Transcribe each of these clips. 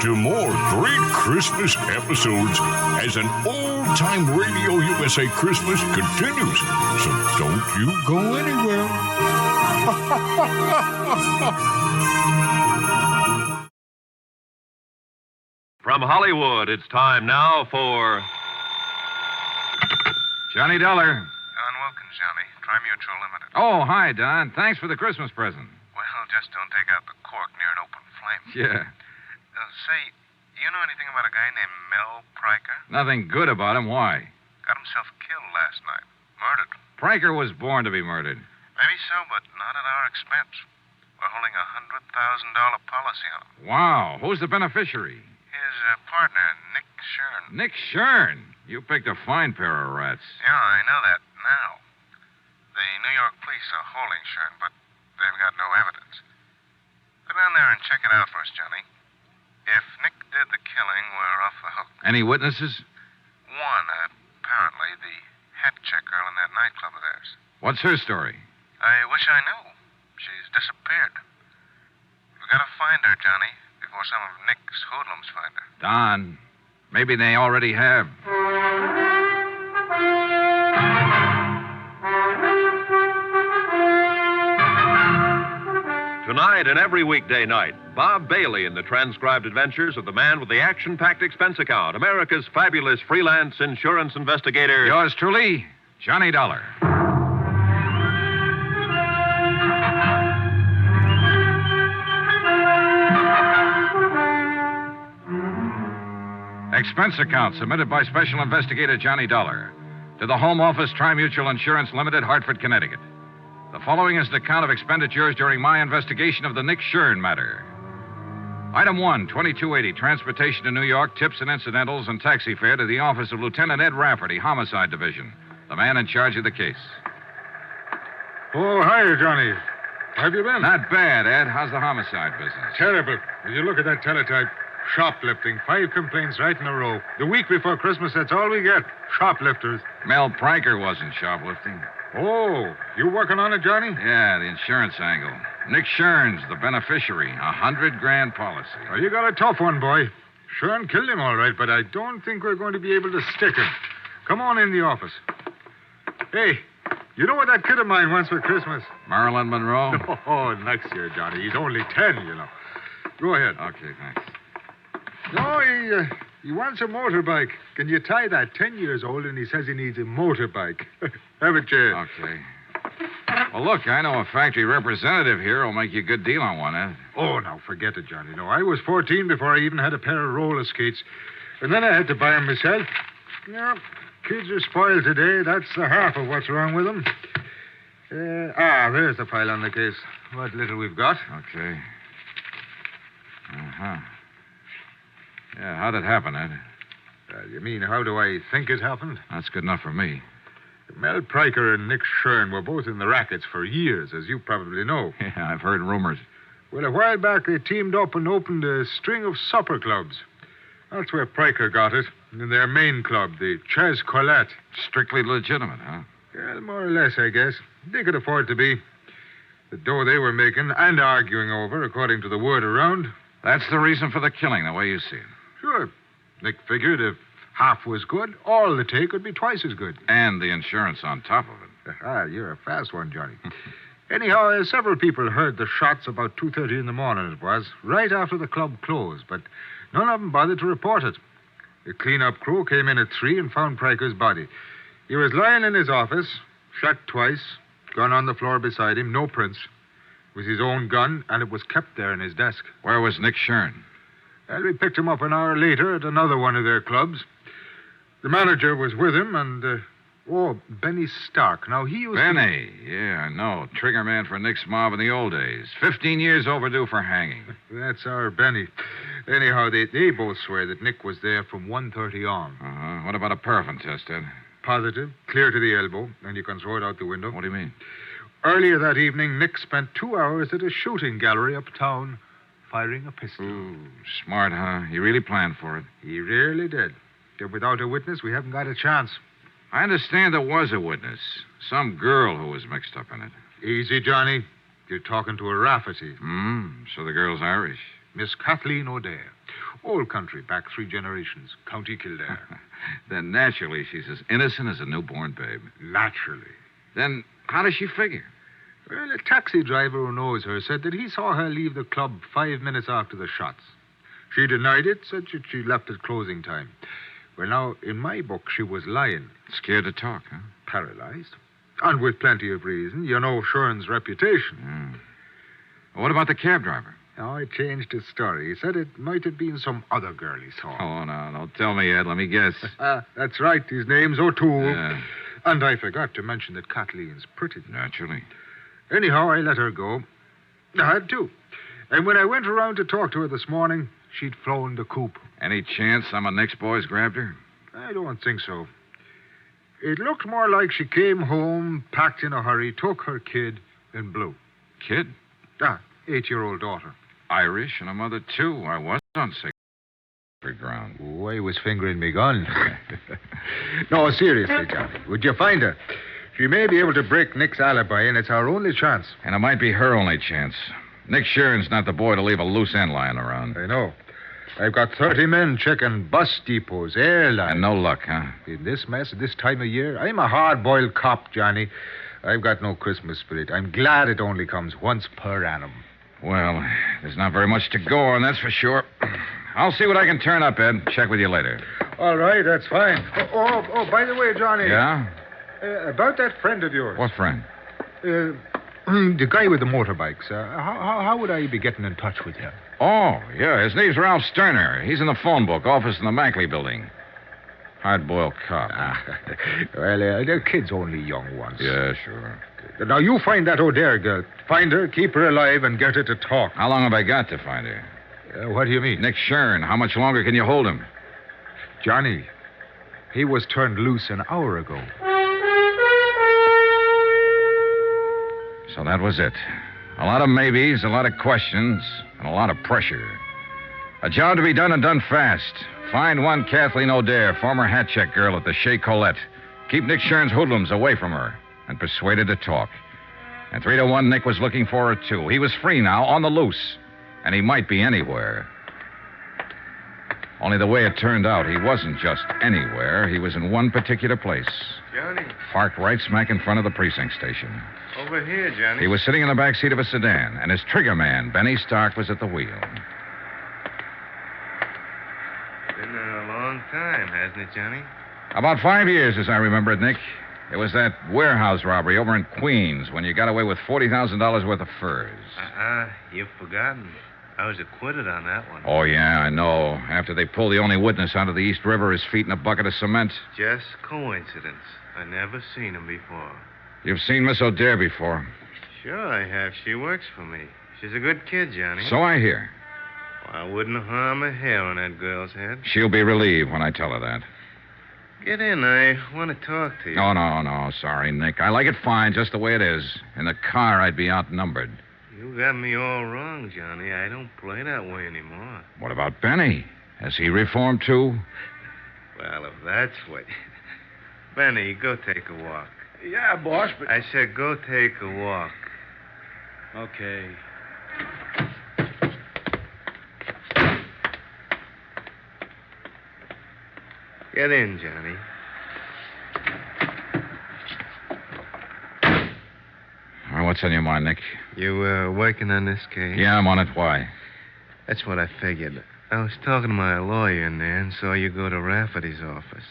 to more great Christmas episodes as an old-time Radio USA Christmas continues. So don't you go anywhere. From Hollywood, it's time now for Johnny Dollar. Don Wilkins, Johnny. Tri-Mutual Limited. Oh, hi, Don. Thanks for the Christmas present. Well, just don't take out the cork near an open flame. Yeah. Say, you know anything about a guy named Mel Pryker? Nothing good about him. Why? Got himself killed last night. Murdered. Pryker was born to be murdered. Maybe so, but not at our expense. We're holding a $100,000 policy on him. Wow. Who's the beneficiary? His partner, Nick Shurn. Nick Shurn. You picked a fine pair of rats. Yeah, I know that now. The New York police are holding Shurn, but they've got no evidence. Go down there and check it out for us, Johnny. If Nick did the killing, we're off the hook. Any witnesses? One, apparently, the hat check girl in that nightclub of theirs. What's her story? I wish I knew. She's disappeared. We've got to find her, Johnny, before some of Nick's hoodlums find her. Don, maybe they already have. Tonight and every weekday night, Bob Bailey in the transcribed adventures of the man with the action-packed expense account, America's fabulous freelance insurance investigator. Yours truly, Johnny Dollar. Expense account submitted by Special Investigator Johnny Dollar to the Home Office Tri-Mutual Insurance Limited, Hartford, Connecticut. The following is an account of expenditures during my investigation of the Nick Shurn matter. Item 1, 2280, transportation to New York, tips and incidentals, and taxi fare to the office of Lieutenant Ed Rafferty, Homicide Division, the man in charge of the case. Oh, hiya, Johnny. How have you been? Not bad, Ed. How's the homicide business? Terrible. Did you look at that teletype? Shoplifting. 5 complaints right in a row. The week before Christmas, that's all we get. Shoplifters. Mel Pryker wasn't shoplifting. Oh, you working on it, Johnny? Yeah, the insurance angle. Nick Shurn's the beneficiary. $100,000 policy. Oh, you got a tough one, boy. Shurn killed him all right, but I don't think we're going to be able to stick him. Come on in the office. Hey, you know what that kid of mine wants for Christmas? Marilyn Monroe? Oh, next year, Johnny. He's only 10, you know. Go ahead. Okay, thanks. No, he wants a motorbike. Can you tie that? 10 years old, and he says he needs a motorbike. Have a chair. Okay. Well, look, I know a factory representative here will make you a good deal on one, Ed. Oh, now, forget it, Johnny. No, I was 14 before I even had a pair of roller skates. And then I had to buy them myself. Yeah, kids are spoiled today. That's the half of what's wrong with them. There's the file on the case. What little we've got. Okay. Uh-huh. Yeah, how'd it happen, Ed? You mean, how do I think it happened? That's good enough for me. Mel Pryker and Nick Shurn were both in the rackets for years, as you probably know. Yeah, I've heard rumors. Well, a while back, they teamed up and opened a string of supper clubs. That's where Pryker got it, in their main club, the Ches Colette. Strictly legitimate, huh? Yeah, more or less, I guess. They could afford to be. The dough they were making and arguing over, according to the word around. That's the reason for the killing, the way you see it. Sure. Nick figured if half was good, all the take would be twice as good. And the insurance on top of it. You're a fast one, Johnny. Anyhow, several people heard the shots about 2:30 in the morning, it was, right after the club closed, but none of them bothered to report it. The cleanup crew came in at 3 and found Pryker's body. He was lying in his office, shot twice, gun on the floor beside him, no prints. It was his own gun, and it was kept there in his desk. Where was Nick Shurn? Well, we picked him up an hour later at another one of their clubs. The manager was with him, and, Benny Stark. Now, he used Benny, yeah, I know. Trigger man for Nick's mob in the old days. 15 years overdue for hanging. That's our Benny. Anyhow, they both swear that Nick was there from 1:30 on. Uh-huh. What about a paraffin test, Ed? Positive, clear to the elbow, and you can throw it out the window. What do you mean? Earlier that evening, Nick spent 2 hours at a shooting gallery uptown firing a pistol. Ooh, smart, huh? He really planned for it. He really did. If without a witness, we haven't got a chance. I understand there was a witness. Some girl who was mixed up in it. Easy, Johnny. You're talking to a Rafferty. So the girl's Irish. Miss Kathleen O'Dare. Old country, back 3 generations. County Kildare. Then naturally she's as innocent as a newborn babe. Naturally. Then how does she figure? Well, a taxi driver who knows her said that he saw her leave the club 5 minutes after the shots. She denied it, said that she left at closing time. Well, now, in my book, she was lying. Scared to talk, huh? Paralyzed. And with plenty of reason. You know Shurn's reputation. Well, what about the cab driver? Now, I changed his story. He said it might have been some other girl he saw. Oh, no, don't tell me yet. Let me guess. That's right. His name's O'Toole. Yeah. And I forgot to mention that Kathleen's pretty. Naturally. Anyhow, I let her go. I had to. And when I went around to talk to her this morning, she'd flown the coop. Any chance some of Nick's boys grabbed her? I don't think so. It looked more like she came home, packed in a hurry, took her kid, and blew. Kid? 8-year-old daughter. Irish and a mother, too. I was on sacred ground. Oh, I was fingering me gun. No, seriously, Johnny. Would you find her? She may be able to break Nick's alibi, and it's our only chance. And it might be her only chance. Nick Shurn's not the boy to leave a loose end lying around. I know. I've got 30 men checking bus depots, airlines. And no luck, huh? In this mess at this time of year, I'm a hard-boiled cop, Johnny. I've got no Christmas spirit. I'm glad it only comes once per annum. Well, there's not very much to go on, that's for sure. I'll see what I can turn up, Ed. Check with you later. All right, that's fine. Oh, by the way, Johnny. Yeah? About that friend of yours. What friend? The guy with the motorbikes. How would I be getting in touch with him? Oh, yeah. His name's Ralph Sterner. He's in the phone book, office in the Mackley building. Hard-boiled cop. Well, they're kids, only young ones. Yeah, sure. Now, you find that O'Dare girl. Find her, keep her alive, and get her to talk. How long have I got to find her? What do you mean? Nick Shurn. How much longer can you hold him? Johnny, he was turned loose an hour ago. So that was it. A lot of maybes, a lot of questions, and a lot of pressure. A job to be done and done fast. Find one Kathleen O'Dare, former hat check girl at the Chez Colette. Keep Nick Shurn's hoodlums away from her, and persuade her to talk. And 3-1, Nick was looking for her, too. He was free now, on the loose. And he might be anywhere. Only the way it turned out, he wasn't just anywhere. He was in one particular place. Johnny, Parked right smack in front of the precinct station. over here, Johnny. He was sitting in the back seat of a sedan, and his trigger man, Benny Stark, was at the wheel. Been a long time, hasn't it, Johnny? About 5 years, as I remember it, Nick. It was that warehouse robbery over in Queens when you got away with $40,000 worth of furs. You've forgotten. I was acquitted on that one. Oh, yeah, I know. After they pulled the only witness out of the East River, his feet in a bucket of cement. Just coincidence. I never seen him before. You've seen Miss O'Dare before. Sure I have. She works for me. She's a good kid, Johnny. So I hear. Well, I wouldn't harm a hair on that girl's head. She'll be relieved when I tell her that. Get in. I want to talk to you. No. Sorry, Nick. I like it fine just the way it is. In the car, I'd be outnumbered. You got me all wrong, Johnny. I don't play that way anymore. What about Benny? Has he reformed, too? Well, if that's what... Benny, go take a walk. Yeah, boss, but... I said go take a walk. Okay. Get in, Johnny. All right, what's on your mind, Nick? You working on this case? Yeah, I'm on it. Why? That's what I figured. I was talking to my lawyer in there and saw you go to Rafferty's office.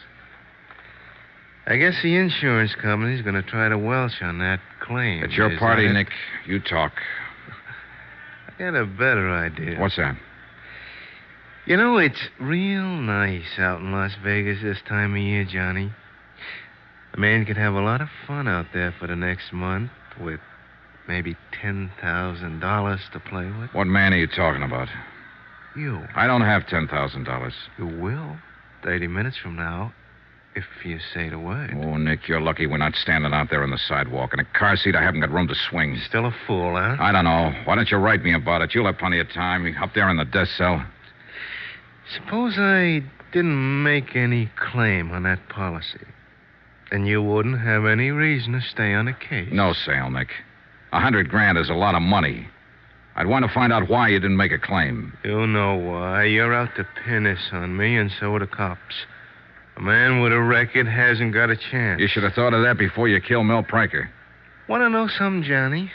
I guess the insurance company's going to try to welch on that claim. It's your Is party, that it? Nick. You talk. I got a better idea. What's that? You know, it's real nice out in Las Vegas this time of year, Johnny. A man could have a lot of fun out there for the next month with maybe $10,000 to play with. What man are you talking about? You. I don't have $10,000. You will. 30 minutes from now, if you say the word. Oh, Nick, you're lucky we're not standing out there on the sidewalk. In a car seat, I haven't got room to swing. Still a fool, huh? I don't know. Why don't you write me about it? You'll have plenty of time. Up there in the death cell. Suppose I didn't make any claim on that policy. Then you wouldn't have any reason to stay on the case. No sale, Nick. $100,000 is a lot of money. I'd want to find out why you didn't make a claim. You know why. You're out to pin this on me, and so are the cops. A man with a record hasn't got a chance. You should have thought of that before you killed Mel Pranker. Want to know something, Johnny?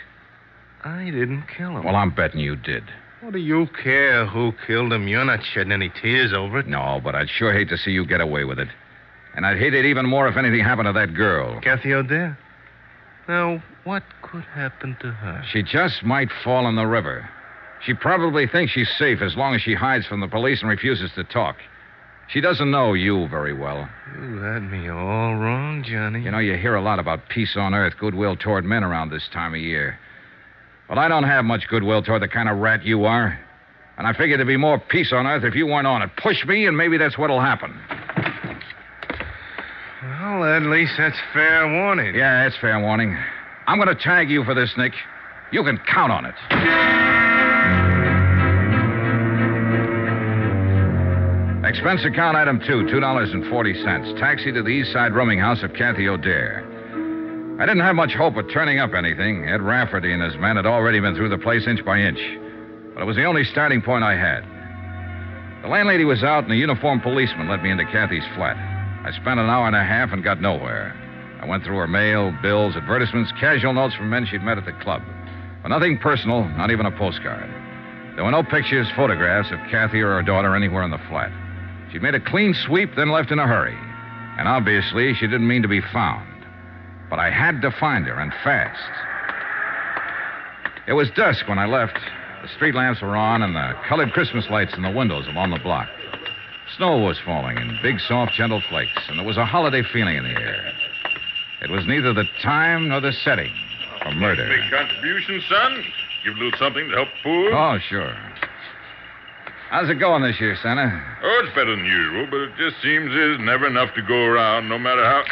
I didn't kill him. Well, I'm betting you did. What do you care who killed him? You're not shedding any tears over it. No, but I'd sure hate to see you get away with it. And I'd hate it even more if anything happened to that girl. Kathy O'Dare? Now, what could happen to her? She just might fall in the river. She probably thinks she's safe as long as she hides from the police and refuses to talk. She doesn't know you very well. You had me all wrong, Johnny. You know, you hear a lot about peace on earth, goodwill toward men around this time of year. Well, I don't have much goodwill toward the kind of rat you are. And I figured there'd be more peace on earth if you weren't on it. Push me, and maybe that's what'll happen. Well, at least that's fair warning. Yeah, it's fair warning. I'm going to tag you for this, Nick. You can count on it. Expense account item 2, $2.40. Taxi to the East Side rooming house of Kathy O'Dare. I didn't have much hope of turning up anything. Ed Rafferty and his men had already been through the place inch by inch. But it was the only starting point I had. The landlady was out, and a uniformed policeman led me into Kathy's flat. I spent an hour and a half and got nowhere. I went through her mail, bills, advertisements, casual notes from men she'd met at the club. But nothing personal, not even a postcard. There were no pictures, photographs of Kathy or her daughter anywhere in the flat. She'd made a clean sweep, then left in a hurry. And obviously, she didn't mean to be found. But I had to find her, and fast. It was dusk when I left. The street lamps were on, and the colored Christmas lights in the windows along the block. Snow was falling in big, soft, gentle flakes, and there was a holiday feeling in the air. It was neither the time nor the setting for murder. Make contributions, son? Give a little something to help the poor? Oh, sure. How's it going this year, Santa? Oh, it's better than usual, but it just seems there's never enough to go around, no matter how...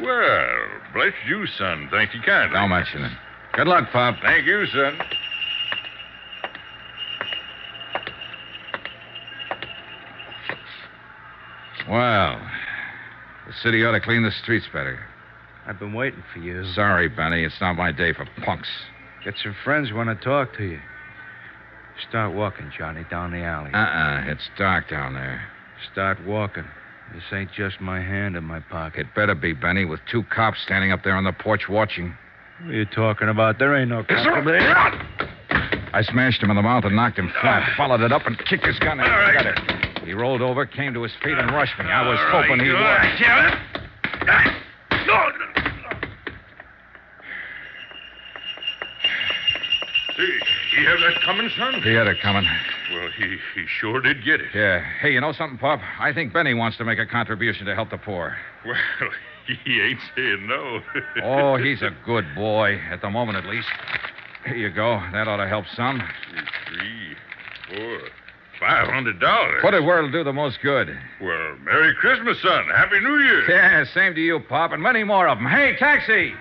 Well, bless you, son. Thank you kindly. Don't mention it. Good luck, Pop. Thank you, son. Well, the city ought to clean the streets better. I've been waiting for you. Sorry, Benny. It's not my day for punks. Get some friends who want to talk to you. Start walking, Johnny, down the alley. It's dark down there. Start walking. This ain't just my hand in my pocket. It better be, Benny, with 2 cops standing up there on the porch watching. What are you talking about? There ain't no cops. I smashed him in the mouth and knocked him flat, followed it up and kicked his gun in his gutter. He rolled over, came to his feet, and rushed me. I was hoping he would. See, he had that coming, son? He had it coming. Well, he sure did get it. Yeah. Hey, you know something, Pop? I think Benny wants to make a contribution to help the poor. Well, he ain't saying no. Oh, he's a good boy, at the moment at least. Here you go. That ought to help some. 3, 4, $500. Put it where it'll do the most good. Well, Merry Christmas, son. Happy New Year. Yeah, same to you, Pop, and many more of them. Hey, taxi!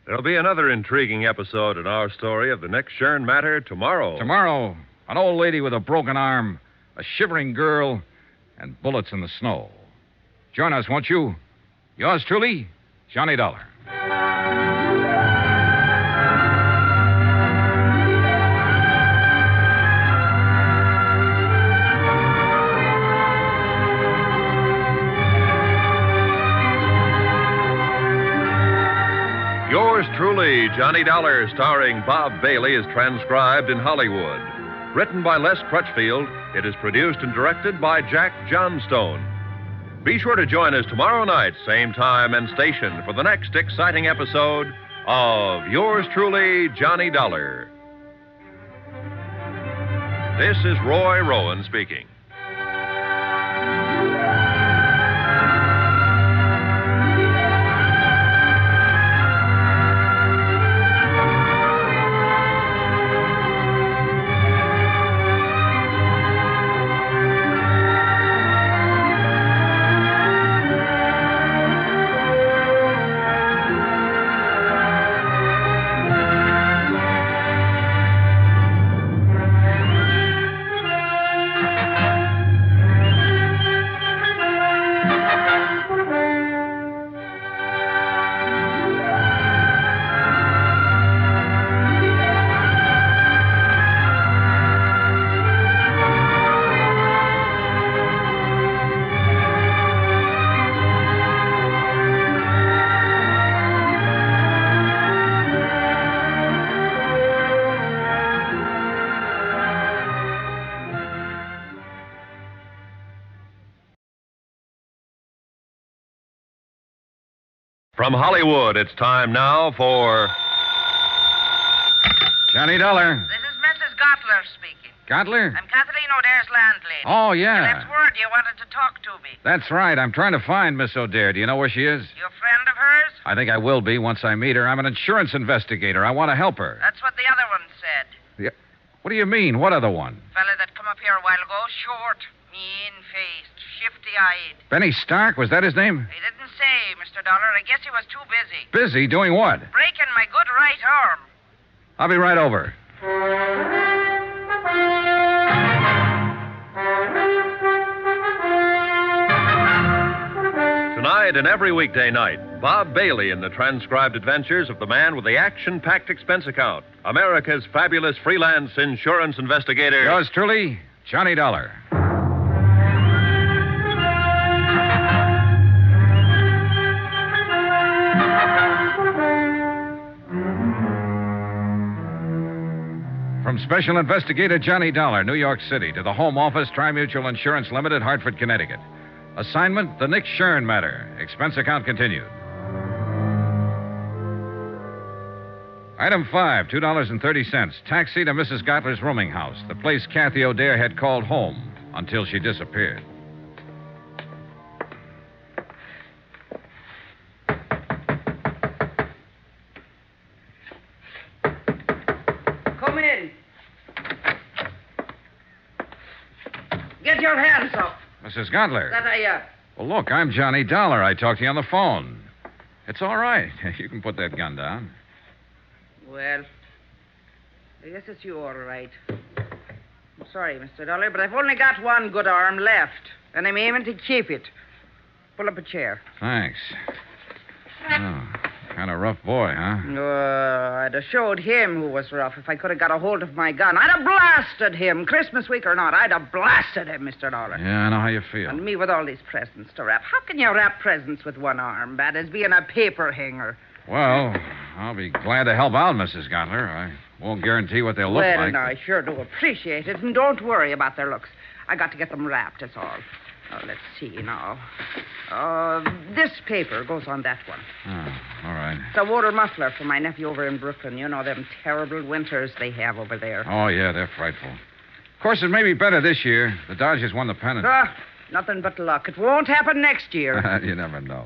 There'll be another intriguing episode in our story of the next Shurn matter tomorrow. Tomorrow, an old lady with a broken arm, a shivering girl, and bullets in the snow. Join us, won't you? Yours truly, Johnny Dollar. Yours truly, Johnny Dollar, starring Bob Bailey, is transcribed in Hollywood. Written by Les Crutchfield, it is produced and directed by Jack Johnstone. Be sure to join us tomorrow night, same time and station, for the next exciting episode of Yours truly, Johnny Dollar. This is Roy Rowan speaking. From Hollywood, it's time now for Johnny Dollar. This is Mrs. Gottler speaking. Gottler? I'm Kathleen O'Dare's landlady. Oh, You yeah. left word you wanted to talk to me. That's right. I'm trying to find Miss O'Dare. Do you know where she is? You a friend of hers? I think I will be once I meet her. I'm an insurance investigator. I want to help her. That's what the other one said. What do you mean? What other one? Fella that come up here a while ago, short, mean-faced, shifty-eyed. Benny Stark? Was that his name? He didn't say, Mr. Dollar. I guess he was too busy. Busy doing what? Breaking my good right arm. I'll be right over. Tonight and every weekday night, Bob Bailey in the transcribed adventures of the man with the action-packed expense account, America's fabulous freelance insurance investigator. Yours truly, Johnny Dollar. From Special Investigator Johnny Dollar, New York City, to the Home Office, Tri-Mutual Insurance Limited, Hartford, Connecticut. Assignment, the Nick Shurn matter. Expense account continued. Item 5, $2.30. Taxi to Mrs. Gottler's rooming house, the place Kathy O'Dare had called home until she disappeared. Come in. Get your hands up. Mrs. Gottler. That I, Well, look, I'm Johnny Dollar. I talked to you on the phone. It's all right. You can put that gun down. Well, I guess it's you all right. I'm sorry, Mr. Dollar, but I've only got one good arm left, and I'm aiming to keep it. Pull up a chair. Thanks. Oh, kind of rough boy, huh? I'd have showed him who was rough if I could have got a hold of my gun. I'd have blasted him, Christmas week or not. I'd have blasted him, Mr. Dollar. Yeah, I know how you feel. And me with all these presents to wrap. How can you wrap presents with one arm? Bad as being a paper hanger. Well, I'll be glad to help out, Mrs. Gottler. I won't guarantee what they'll look well, like. Now, I sure do appreciate it, and don't worry about their looks. I got to get them wrapped, that's all. Oh, let's see now. This paper goes on that one. Oh, all right. It's a water muffler for my nephew over in Brooklyn. You know them terrible winters they have over there. Oh, yeah, they're frightful. Of course, it may be better this year. The Dodgers won the pennant. Nothing but luck. It won't happen next year. You never know.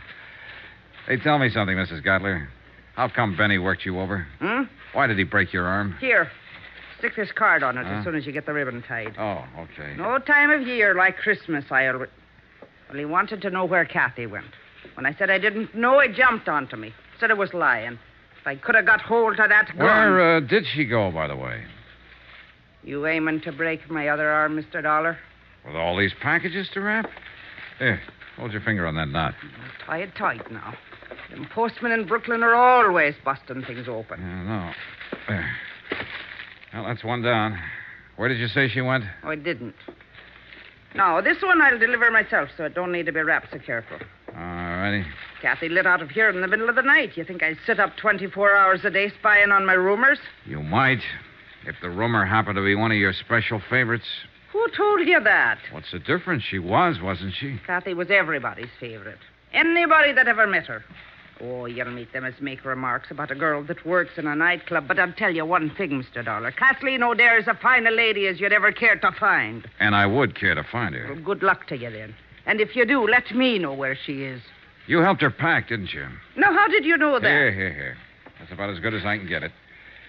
Hey, tell me something, Mrs. Gottler. How come Benny worked you over? Why did he break your arm? Here. Stick this card on it as soon as you get the ribbon tied. Oh, okay. No time of year like Christmas, Well, he wanted to know where Kathy went. When I said I didn't know, he jumped onto me. Said I was lying. If I could have got hold of that gun... Where did she go, by the way? You aiming to break my other arm, Mr. Dollar? With all these packages to wrap? Here, hold your finger on that knot. Tie it tight now. Them postmen in Brooklyn are always busting things open. Yeah, no. There. Well, that's one down. Where did you say she went? Oh, I didn't. No, this one I'll deliver myself, so it don't need to be wrapped so careful. All righty. Kathy lit out of here in the middle of the night. You think I'd sit up 24 hours a day spying on my roomers? You might, if the roomer happened to be one of your special favorites. Who told you that? What's the difference? She was, wasn't she? Kathy was everybody's favorite. Anybody that ever met her. Oh, you'll meet them as make remarks about a girl that works in a nightclub. But I'll tell you one thing, Mr. Dollar. Kathleen O'Dare is as fine a lady as you'd ever care to find. And I would care to find her. Well, good luck to you, then. And if you do, let me know where she is. You helped her pack, didn't you? Now, how did you know that? Here. That's about as good as I can get it.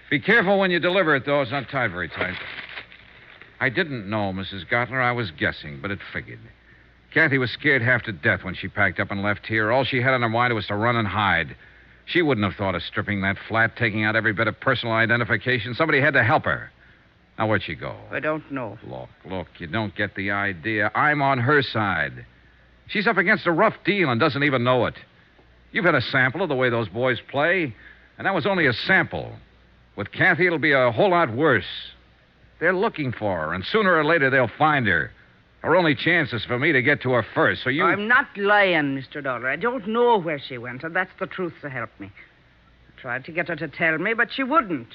Be careful when you deliver it, though. It's not tied very tight. I didn't know, Mrs. Gottler. I was guessing, but it figured. Kathy was scared half to death when she packed up and left here. All she had on her mind was to run and hide. She wouldn't have thought of stripping that flat, taking out every bit of personal identification. Somebody had to help her. Now, where'd she go? I don't know. Look, you don't get the idea. I'm on her side. She's up against a rough deal and doesn't even know it. You've had a sample of the way those boys play, and that was only a sample. With Kathy, it'll be a whole lot worse. They're looking for her, and sooner or later they'll find her. Her only chance is for me to get to her first, so you... I'm not lying, Mr. Dollar. I don't know where she went, and that's the truth to help me. I tried to get her to tell me, but she wouldn't.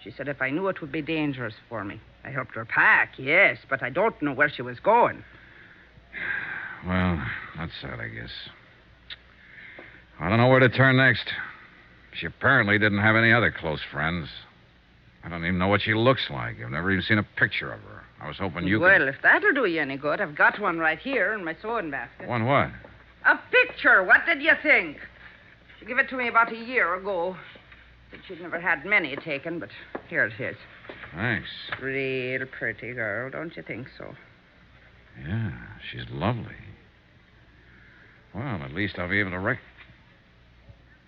She said if I knew it would be dangerous for me. I helped her pack, yes, but I don't know where she was going. Well, that's sad, I guess. I don't know where to turn next. She apparently didn't have any other close friends. I don't even know what she looks like. I've never even seen a picture of her. I was hoping you Well, if that'll do you any good, I've got one right here in my sewing basket. One what? A picture. What did you think? She gave it to me about a year ago. Said she'd never had many taken, but here it is. Thanks. Real pretty girl, don't you think so? Yeah, she's lovely. Well, at least I'll be able to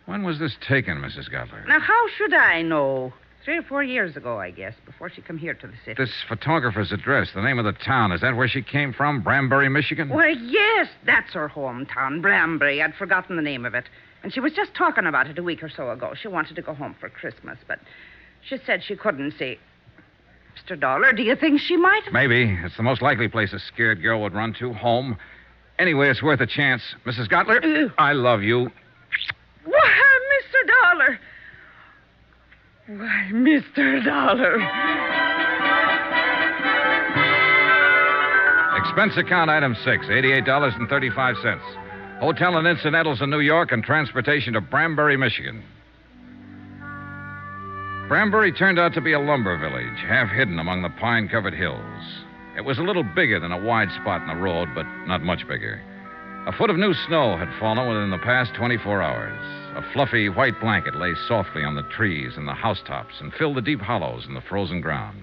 When was this taken, Mrs. Gutler? Now, how should I know? 3 or 4 years ago, I guess, before she come here to the city. This photographer's address, the name of the town, is that where she came from? Branbury, Michigan? Why, yes, that's her hometown, Branbury. I'd forgotten the name of it. And she was just talking about it a week or so ago. She wanted to go home for Christmas, but she said she couldn't see. Mr. Dollar, do you think she might have... Maybe. It's the most likely place a scared girl would run to, home. Anyway, it's worth a chance. Mrs. Gutler, I love you. Why, Mr. Dollar. Why, Mr. Dollar. Expense account item 6, $88.35. Hotel and incidentals in New York and transportation to Branbury, Michigan. Branbury turned out to be a lumber village, half hidden among the pine-covered hills. It was a little bigger than a wide spot in the road, but not much bigger. A foot of new snow had fallen within the past 24 hours. A fluffy white blanket lay softly on the trees and the housetops and filled the deep hollows in the frozen ground.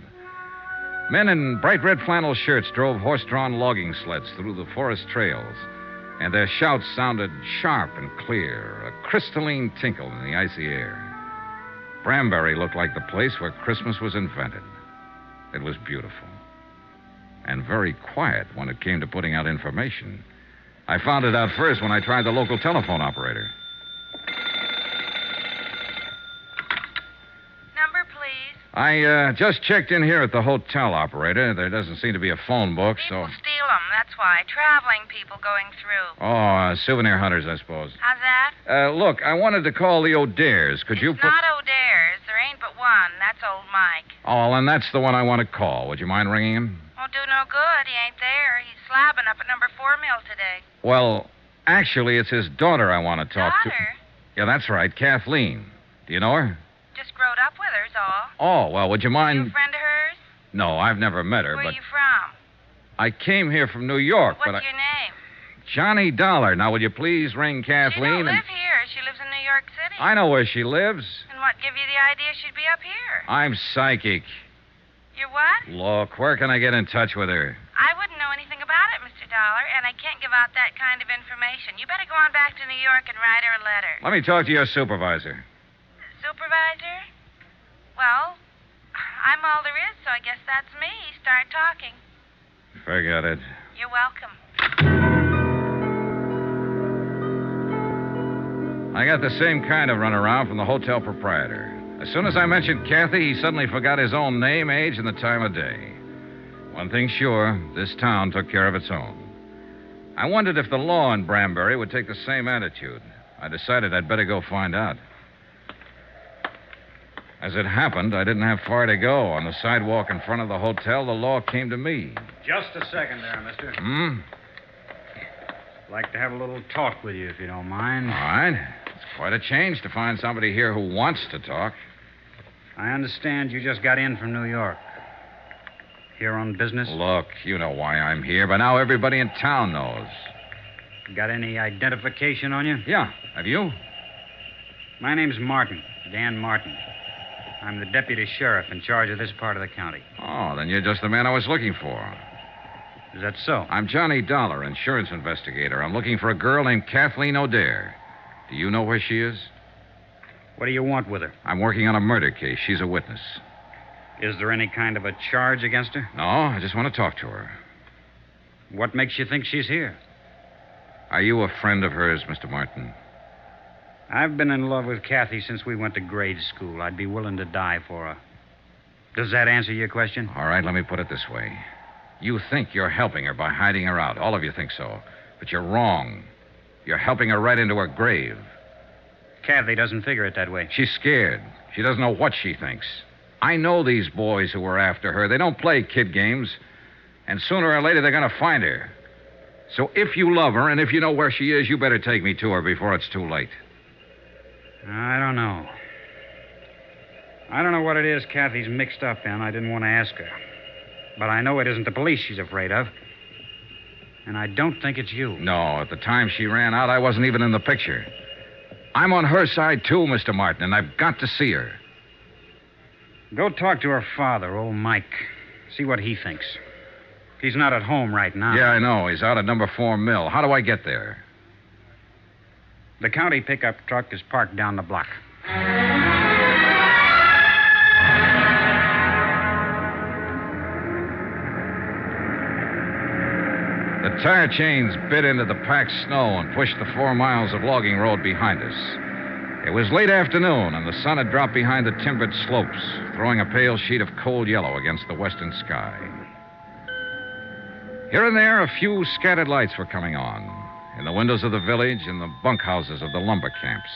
Men in bright red flannel shirts drove horse-drawn logging sleds through the forest trails, and their shouts sounded sharp and clear, a crystalline tinkle in the icy air. Branbury looked like the place where Christmas was invented. It was beautiful. And very quiet when it came to putting out information. I found it out first when I tried the local telephone operator. Number, please. I just checked in here at the hotel, operator. There doesn't seem to be a phone book, People steal them, that's why. Traveling people going through. Oh, souvenir hunters, I suppose. How's that? Look, I wanted to call the O'Dares. Could you It's not O'Dares. There ain't but one. That's old Mike. Oh, and that's the one I want to call. Would you mind ringing him? Won't do no good. He ain't there. He's slabbing up at number 4 mill today. Well, actually, it's his daughter I want to talk to. Daughter? Yeah, that's right, Kathleen. Do you know her? Just growed up with her's all. Oh, well, would you mind... You a friend of hers? No, I've never met her, Where but... you from? I came here from New York, What's but your name? Johnny Dollar. Now, will you please ring Kathleen? She don't live here. She lives in New York City. I know where she lives. And what give you the idea she'd be up here? I'm psychic. You're what? Look, where can I get in touch with her? I wouldn't know anything about it, Mr. Dollar, and I can't give out that kind of information. You better go on back to New York and write her a letter. Let me talk to your supervisor. Supervisor? Well, I'm all there is, so I guess that's me. Start talking. Forget it. You're welcome. I got the same kind of runaround from the hotel proprietor. As soon as I mentioned Kathy, he suddenly forgot his own name, age, and the time of day. One thing's sure, this town took care of its own. I wondered if the law in Branbury would take the same attitude. I decided I'd better go find out. As it happened, I didn't have far to go. On the sidewalk in front of the hotel, the law came to me. Just a second there, mister. Like to have a little talk with you, if you don't mind. All right. It's quite a change to find somebody here who wants to talk. I understand you just got in from New York. Here on business? Look, you know why I'm here, but now everybody in town knows. Got any identification on you? Yeah. Have you? My name's Martin, Dan Martin. I'm the deputy sheriff in charge of this part of the county. Oh, then you're just the man I was looking for. Is that so? I'm Johnny Dollar, insurance investigator. I'm looking for a girl named Kathleen O'Dare. Do you know where she is? What do you want with her? I'm working on a murder case. She's a witness. Is there any kind of a charge against her? No, I just want to talk to her. What makes you think she's here? Are you a friend of hers, Mr. Martin? I've been in love with Kathy since we went to grade school. I'd be willing to die for her. Does that answer your question? All right, let me put it this way. You think you're helping her by hiding her out. All of you think so. But you're wrong. You're helping her right into her grave. Kathy doesn't figure it that way. She's scared. She doesn't know what she thinks. I know these boys who were after her. They don't play kid games. And sooner or later, they're going to find her. So if you love her and if you know where she is, you better take me to her before it's too late. I don't know. I don't know what it is Kathy's mixed up in. I didn't want to ask her. But I know it isn't the police she's afraid of. And I don't think it's you. No, at the time she ran out, I wasn't even in the picture. I'm on her side, too, Mr. Martin, and I've got to see her. Go talk to her father, old Mike. See what he thinks. He's not at home right now. Yeah, I know. He's out at number 4 Mill. How do I get there? The county pickup truck is parked down the block. The tire chains bit into the packed snow and pushed the 4 miles of logging road behind us. It was late afternoon, and the sun had dropped behind the timbered slopes, throwing a pale sheet of cold yellow against the western sky. Here and there, a few scattered lights were coming on, in the windows of the village and the bunkhouses of the lumber camps.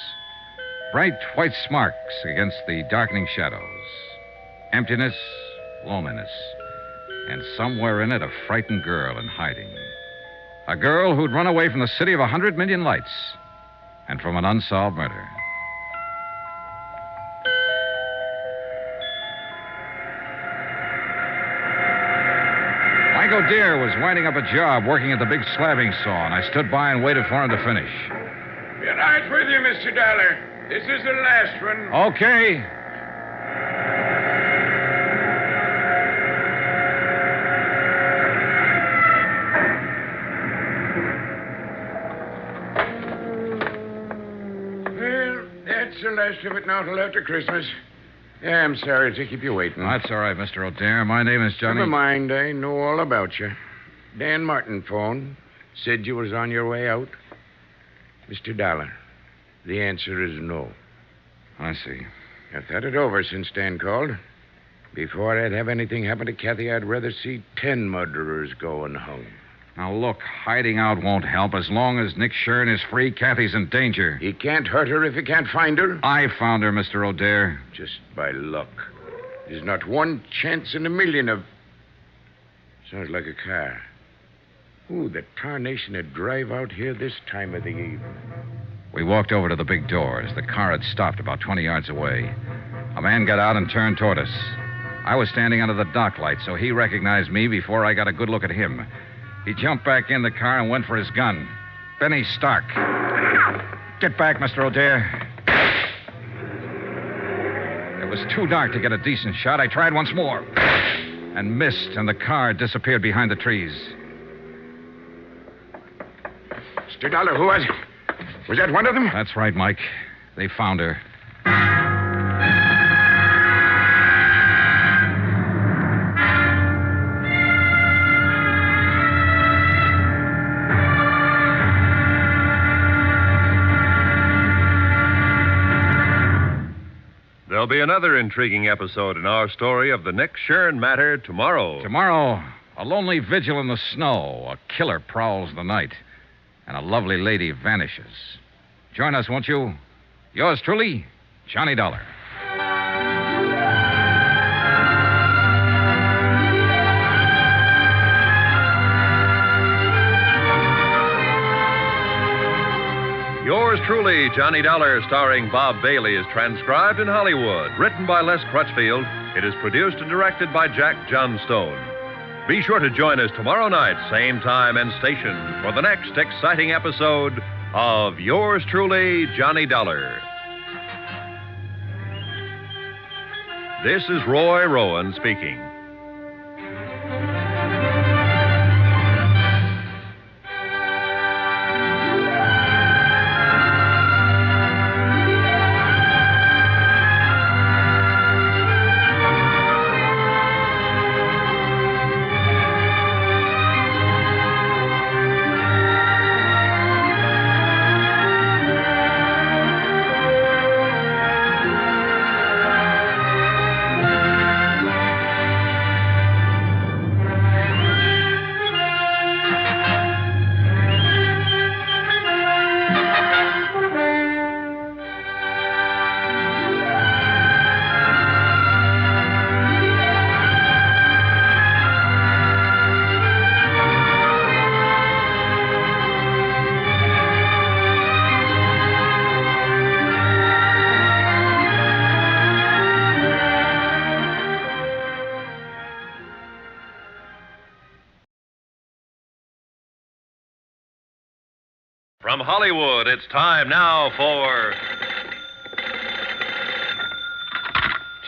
Bright white sparks against the darkening shadows. Emptiness, loneliness, and somewhere in it a frightened girl in hiding. A girl who'd run away from the city of 100 million lights and from an unsolved murder. Mike O'Dare was winding up a job working at the big slabbing saw, and I stood by and waited for him to finish. Be right with you, Mr. Dollar. This is the last one. Okay. Well, that's the last of it now till after Christmas. Yeah, I'm sorry to keep you waiting. That's all right, Mr. O'Dare. My name is Johnny. Never mind. I know all about you. Dan Martin phoned. Said you was on your way out. Mr. Dollar, the answer is no. I see. I thought it over since Dan called. Before I'd have anything happen to Kathy, I'd rather see 10 murderers going home. Now, look, hiding out won't help. As long as Nick Shurn is free, Kathy's in danger. He can't hurt her if he can't find her. I found her, Mr. O'Dare. Just by luck. There's not one chance in a million of... Sounds like a car. Who the tarnation would drive out here this time of the evening? We walked over to the big doors. The car had stopped about 20 yards away. A man got out and turned toward us. I was standing under the dock light, so he recognized me before I got a good look at him. He jumped back in the car and went for his gun. Benny Stark. Get back, Mr. O'Dare. It was too dark to get a decent shot. I tried once more and missed, and the car disappeared behind the trees. Mr. Dollar, who was it? Was that one of them? That's right, Mike. They found her. There'll be another intriguing episode in our story of the Nick Shurn matter tomorrow. Tomorrow, a lonely vigil in the snow. A killer prowls the night. And a lovely lady vanishes. Join us, won't you? Yours truly, Johnny Dollar. Yours truly, Johnny Dollar, starring Bob Bailey, is transcribed in Hollywood. Written by Les Crutchfield, it is produced and directed by Jack Johnstone. Be sure to join us tomorrow night, same time and station, for the next exciting episode of Yours truly, Johnny Dollar. This is Roy Rowan speaking. From Hollywood, it's time now for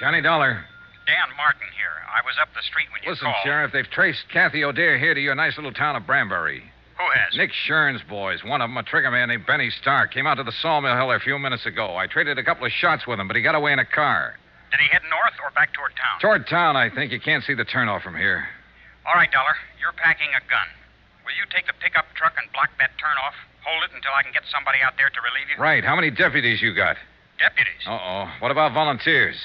Johnny Dollar. Dan Martin here. I was up the street when you Listen, called. Sheriff, they've traced Kathy O'Dare here to your nice little town of Branbury. Who has? Nick Shurn's boys. One of them, a trigger man named Benny Stark, came out to the Sawmill Hill a few minutes ago. I traded a couple of shots with him, but he got away in a car. Did he head north or back toward town? Toward town, I think. You can't see the turnoff from here. All right, Dollar. You're packing a gun. Will you take the pickup truck and block that turnoff? Hold it until I can get somebody out there to relieve you? Right. How many deputies you got? Deputies? Uh-oh. What about volunteers?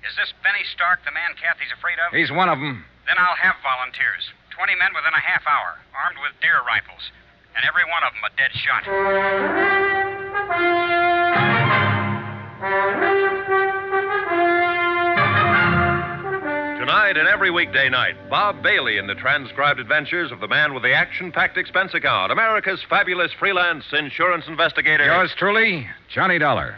Is this Benny Stark the man Kathy's afraid of? He's one of them. Then I'll have volunteers. 20 men within a half hour, armed with deer rifles. And every one of them a dead shot. Tonight and every weekday night, Bob Bailey in the transcribed adventures of the man with the action-packed expense account, America's fabulous freelance insurance investigator. Yours truly, Johnny Dollar.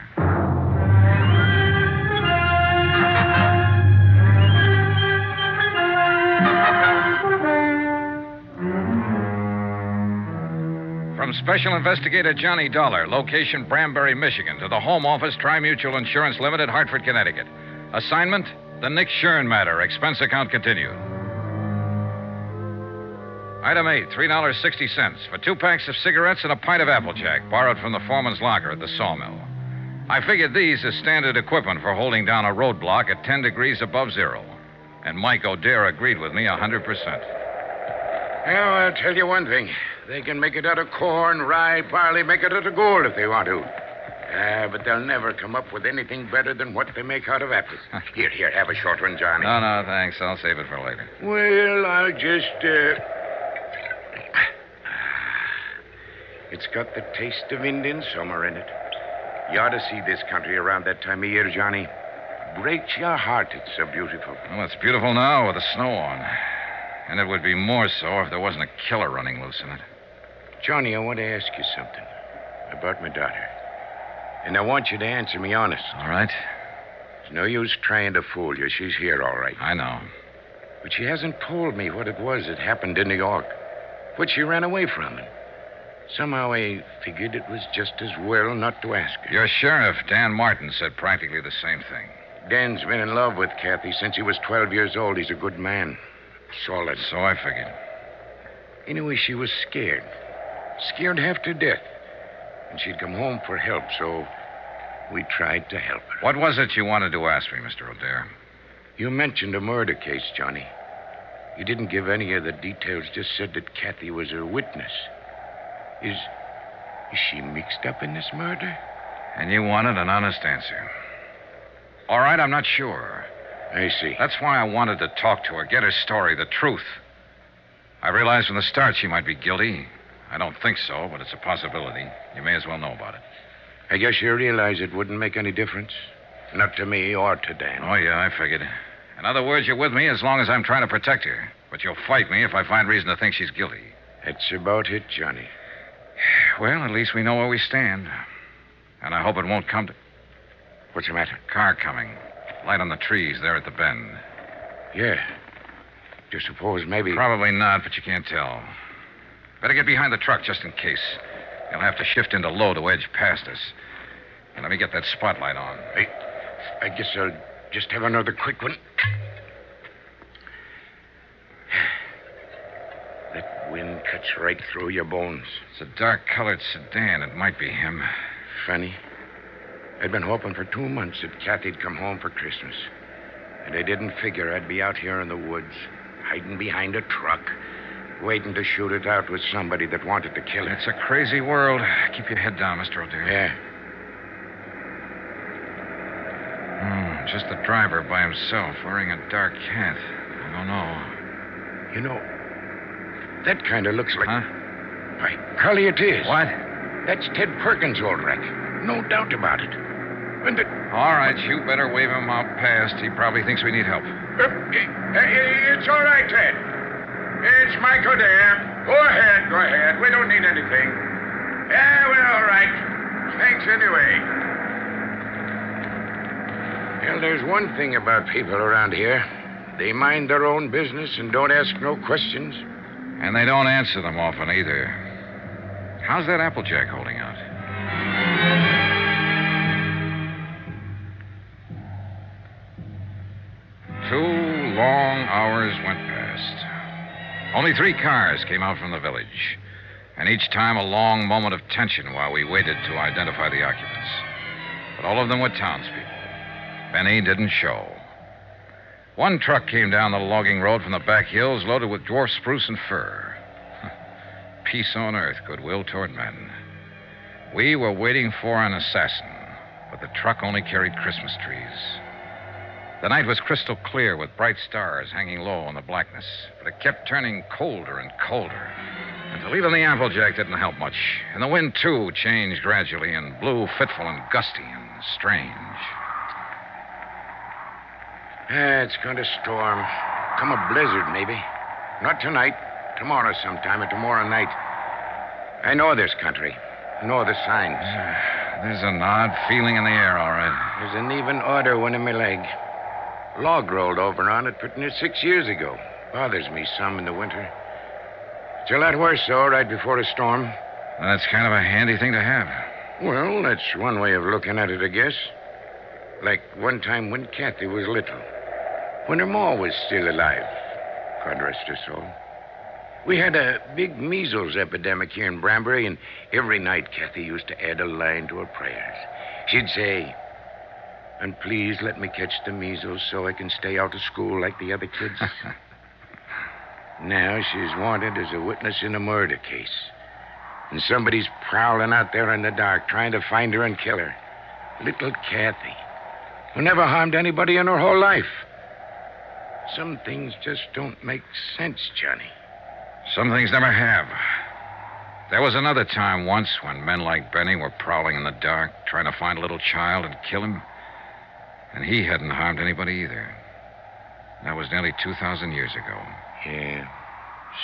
From Special Investigator Johnny Dollar, location Branbury, Michigan, to the Home Office, Tri-Mutual Insurance Limited, Hartford, Connecticut. Assignment, the Nick Shurn matter. Expense account continued. Item 8, $3.60 for 2 packs of cigarettes and a pint of Applejack, borrowed from the foreman's locker at the sawmill. I figured these as standard equipment for holding down a roadblock at 10 degrees above zero. And Mike O'Dare agreed with me 100%. Well, I'll tell you one thing. They can make it out of corn, rye, barley, make it out of gold if they want to. But they'll never come up with anything better than what they make out of apples. Here, have a short one, Johnny. No, thanks. I'll save it for later. Well, I'll just, It's got the taste of Indian summer in it. You ought to see this country around that time of year, Johnny. Breaks your heart, it's so beautiful. Well, it's beautiful now with the snow on. And it would be more so if there wasn't a killer running loose in it. Johnny, I want to ask you something about my daughter. And I want you to answer me honest. All right. There's no use trying to fool you. She's here, all right. I know. But she hasn't told me what it was that happened in New York. What she ran away from. And somehow I figured it was just as well not to ask her. Your sheriff, Dan Martin, said practically the same thing. Dan's been in love with Kathy since he was 12 years old. He's a good man. Solid. So I figured. Anyway, she was scared. Scared half to death. And she'd come home for help, so we tried to help her. What was it you wanted to ask me, Mr. O'Dare? You mentioned a murder case, Johnny. You didn't give any of the details, just said that Kathy was a witness. Is she mixed up in this murder? And you wanted an honest answer. All right, I'm not sure. I see. That's why I wanted to talk to her, get her story, the truth. I realized from the start she might be guilty. I don't think so, but it's a possibility. You may as well know about it. I guess you realize it wouldn't make any difference. Not to me or to Dan. Oh, yeah, I figured. In other words, you're with me as long as I'm trying to protect her. But you'll fight me if I find reason to think she's guilty. That's about it, Johnny. Well, at least we know where we stand. And I hope it won't come to... What's the matter? Car coming. Light on the trees there at the bend. Yeah. Do you suppose maybe... Probably not, but you can't tell. Better get behind the truck just in case. You'll have to shift into low to edge past us. And let me get that spotlight on. I guess I'll just have another quick one. That wind cuts right through your bones. It's a dark-colored sedan. It might be him. Funny. I'd been hoping for 2 months that Kathy'd come home for Christmas. And I didn't figure I'd be out here in the woods, hiding behind a truck, waiting to shoot it out with somebody that wanted to kill her. It's a crazy world. Keep your head down, Mr. O'Dare. Yeah. Just the driver by himself, wearing a dark hat. I don't know. You know, that kind of looks like... Huh? Why, Carly, it is. What? That's Ted Perkins' old wreck. No doubt about it. And All right, you better wave him out past. He probably thinks we need help. It's all right, Ted. It's Mike O'Dare. Go ahead. We don't need anything. Yeah, we're all right. Thanks anyway. Well, there's one thing about people around here. They mind their own business and don't ask no questions. And they don't answer them often either. How's that Applejack holding out? Two long hours went past. Only 3 cars came out from the village, and each time a long moment of tension while we waited to identify the occupants. But all of them were townspeople. Benny didn't show. One truck came down the logging road from the back hills loaded with dwarf spruce and fir. Peace on earth, goodwill toward men. We were waiting for an assassin, but the truck only carried Christmas trees. The night was crystal clear with bright stars hanging low in the blackness, but it kept turning colder and colder until even the Applejack didn't help much. And the wind, too, changed gradually and blew fitful and gusty and strange. It's going to storm. Come a blizzard, maybe. Not tonight. Tomorrow sometime or tomorrow night. I know this country. I know the signs. There's an odd feeling in the air, all right. There's an even odder one in my leg. Log rolled over on it pretty near 6 years ago. Bothers me some in the winter. It's a lot worse, though, right before a storm. That's kind of a handy thing to have. Well, that's one way of looking at it, I guess. Like one time when Kathy was little. When her ma was still alive. God rest her soul. We had a big measles epidemic here in Branbury, and every night Kathy used to add a line to her prayers. She'd say, "And please let me catch the measles so I can stay out of school like the other kids." Now she's wanted as a witness in a murder case. And somebody's prowling out there in the dark trying to find her and kill her. Little Kathy, who never harmed anybody in her whole life. Some things just don't make sense, Johnny. Some things never have. There was another time once when men like Benny were prowling in the dark, trying to find a little child and kill him. And he hadn't harmed anybody either. That was nearly 2,000 years ago. Yeah,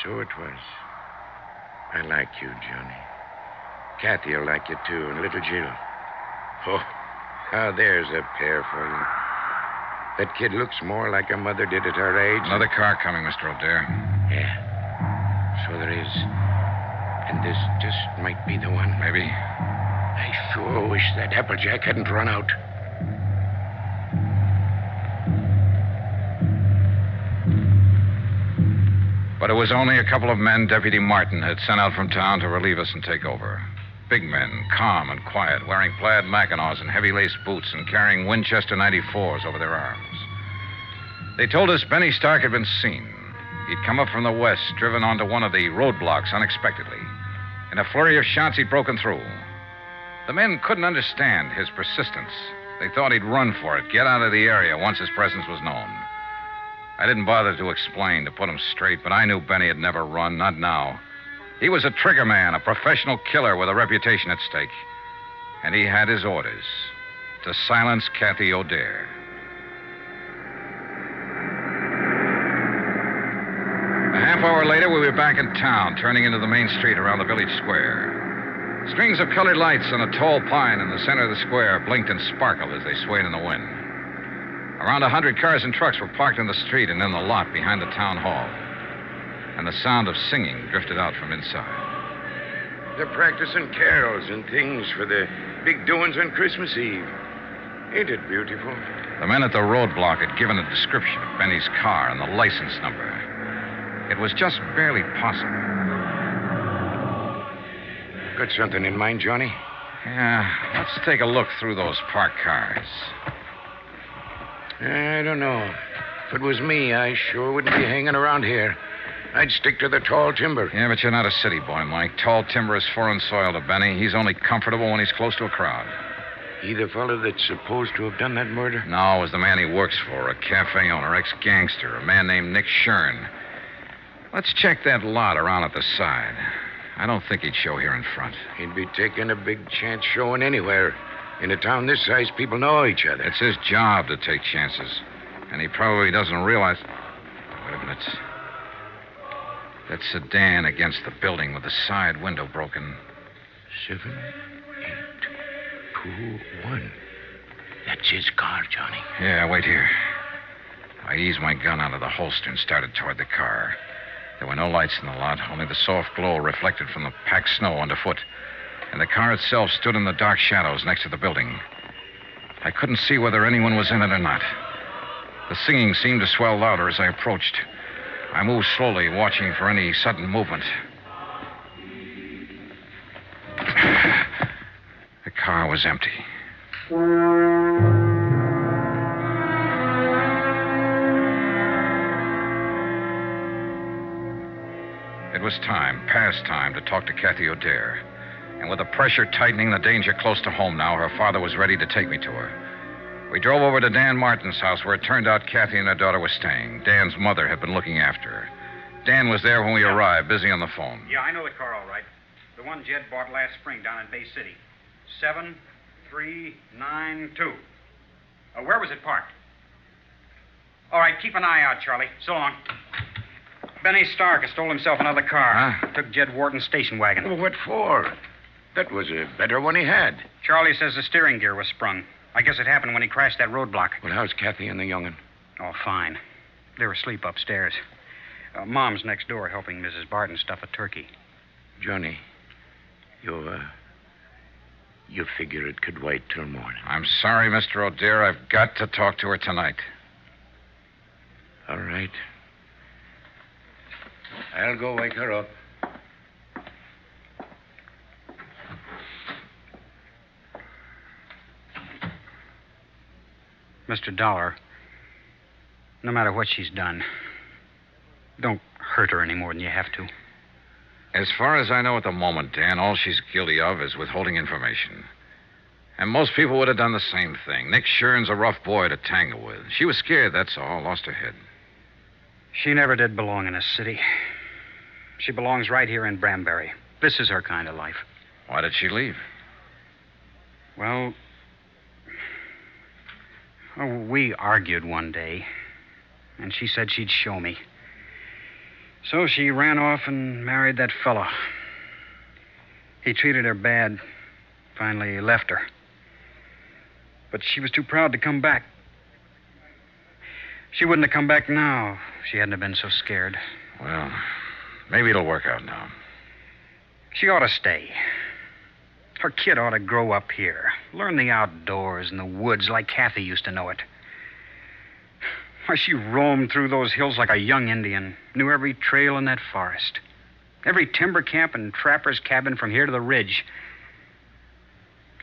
so it was. I like you, Johnny. Kathy will like you, too, and little Jill. Oh, now there's a pair for you. That kid looks more like her mother did at her age. Another car coming, Mr. O'Dare. Yeah, so there is. And this just might be the one. Maybe. I sure wish that Applejack hadn't run out. But it was only a couple of men Deputy Martin had sent out from town to relieve us and take over. Big men, calm and quiet, wearing plaid mackinaws and heavy lace boots and carrying Winchester 94s over their arms. They told us Benny Stark had been seen. He'd come up from the west, driven onto one of the roadblocks unexpectedly. In a flurry of shots, he'd broken through. The men couldn't understand his persistence. They thought he'd run for it, get out of the area once his presence was known. I didn't bother to explain, to put him straight, but I knew Benny had never run, not now. He was a trigger man, a professional killer with a reputation at stake. And he had his orders to silence Kathy O'Dare. A half hour later, we were back in town, turning into the main street around the village square. Strings of colored lights on a tall pine in the center of the square blinked and sparkled as they swayed in the wind. Around 100 cars and trucks were parked in the street and in the lot behind the town hall. And the sound of singing drifted out from inside. They're practicing carols and things for the big doings on Christmas Eve. Ain't it beautiful? The men at the roadblock had given a description of Benny's car and the license number. It was just barely possible. Got something in mind, Johnny? Yeah, let's take a look through those parked cars. I don't know. If it was me, I sure wouldn't be hanging around here. I'd stick to the tall timber. Yeah, but you're not a city boy, Mike. Tall timber is foreign soil to Benny. He's only comfortable when he's close to a crowd. He the fellow that's supposed to have done that murder? No, it was the man he works for, a cafe owner, ex-gangster, a man named Nick Shurn. Let's check that lot around at the side. I don't think he'd show here in front. He'd be taking a big chance showing anywhere. In a town this size, people know each other. It's his job to take chances. And he probably doesn't realize... Wait a minute. That sedan against the building with the side window broken. 7, 8, 2, 1. That's his car, Johnny. Yeah, wait here. I eased my gun out of the holster and started toward the car. There were no lights in the lot, only the soft glow reflected from the packed snow underfoot. And the car itself stood in the dark shadows next to the building. I couldn't see whether anyone was in it or not. The singing seemed to swell louder as I approached. I moved slowly, watching for any sudden movement. The car was empty. It was past time, to talk to Kathy O'Dare. And with the pressure tightening, the danger close to home now, her father was ready to take me to her. We drove over to Dan Martin's house, where it turned out Kathy and her daughter were staying. Dan's mother had been looking after her. Dan was there when we arrived, busy on the phone. Yeah, I know the car all right. The one Jed bought last spring down in Bay City. 7392. Where was it parked? All right, keep an eye out, Charlie. So long. Benny Stark has stole himself another car. Huh? Took Jed Wharton's station wagon. Well, what for? That was a better one he had. Charlie says the steering gear was sprung. I guess it happened when he crashed that roadblock. Well, how's Kathy and the young'un? Oh, fine. They're asleep upstairs. Mom's next door helping Mrs. Barton stuff a turkey. Johnny, you figure it could wait till morning. I'm sorry, Mr. O'Dare. I've got to talk to her tonight. All right. I'll go wake her up. Mr. Dollar, no matter what she's done, don't hurt her any more than you have to. As far as I know at the moment, Dan, all she's guilty of is withholding information. And most people would have done the same thing. Nick Shurn's a rough boy to tangle with. She was scared, that's all. Lost her head. She never did belong in a city. She belongs right here in Branbury. This is her kind of life. Why did she leave? Well, we argued one day, and she said she'd show me. So she ran off and married that fellow. He treated her bad. Finally left her. But she was too proud to come back. She wouldn't have come back now if she hadn't have been so scared. Well, maybe it'll work out now. She ought to stay. Her kid ought to grow up here. Learn the outdoors and the woods like Kathy used to know it. Why, she roamed through those hills like a young Indian. Knew every trail in that forest. Every timber camp and trapper's cabin from here to the ridge.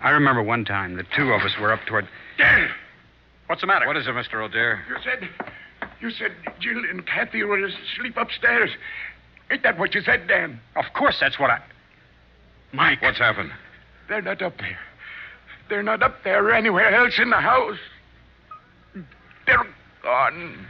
I remember one time the two of us were up toward... Dan! What's the matter? What is it, Mr. O'Dare? You said Jill and Kathy were asleep upstairs. Ain't that what you said, Dan? Of course, that's what I... Mike. What's happened? They're not up there. They're not up there or anywhere else in the house. They're gone.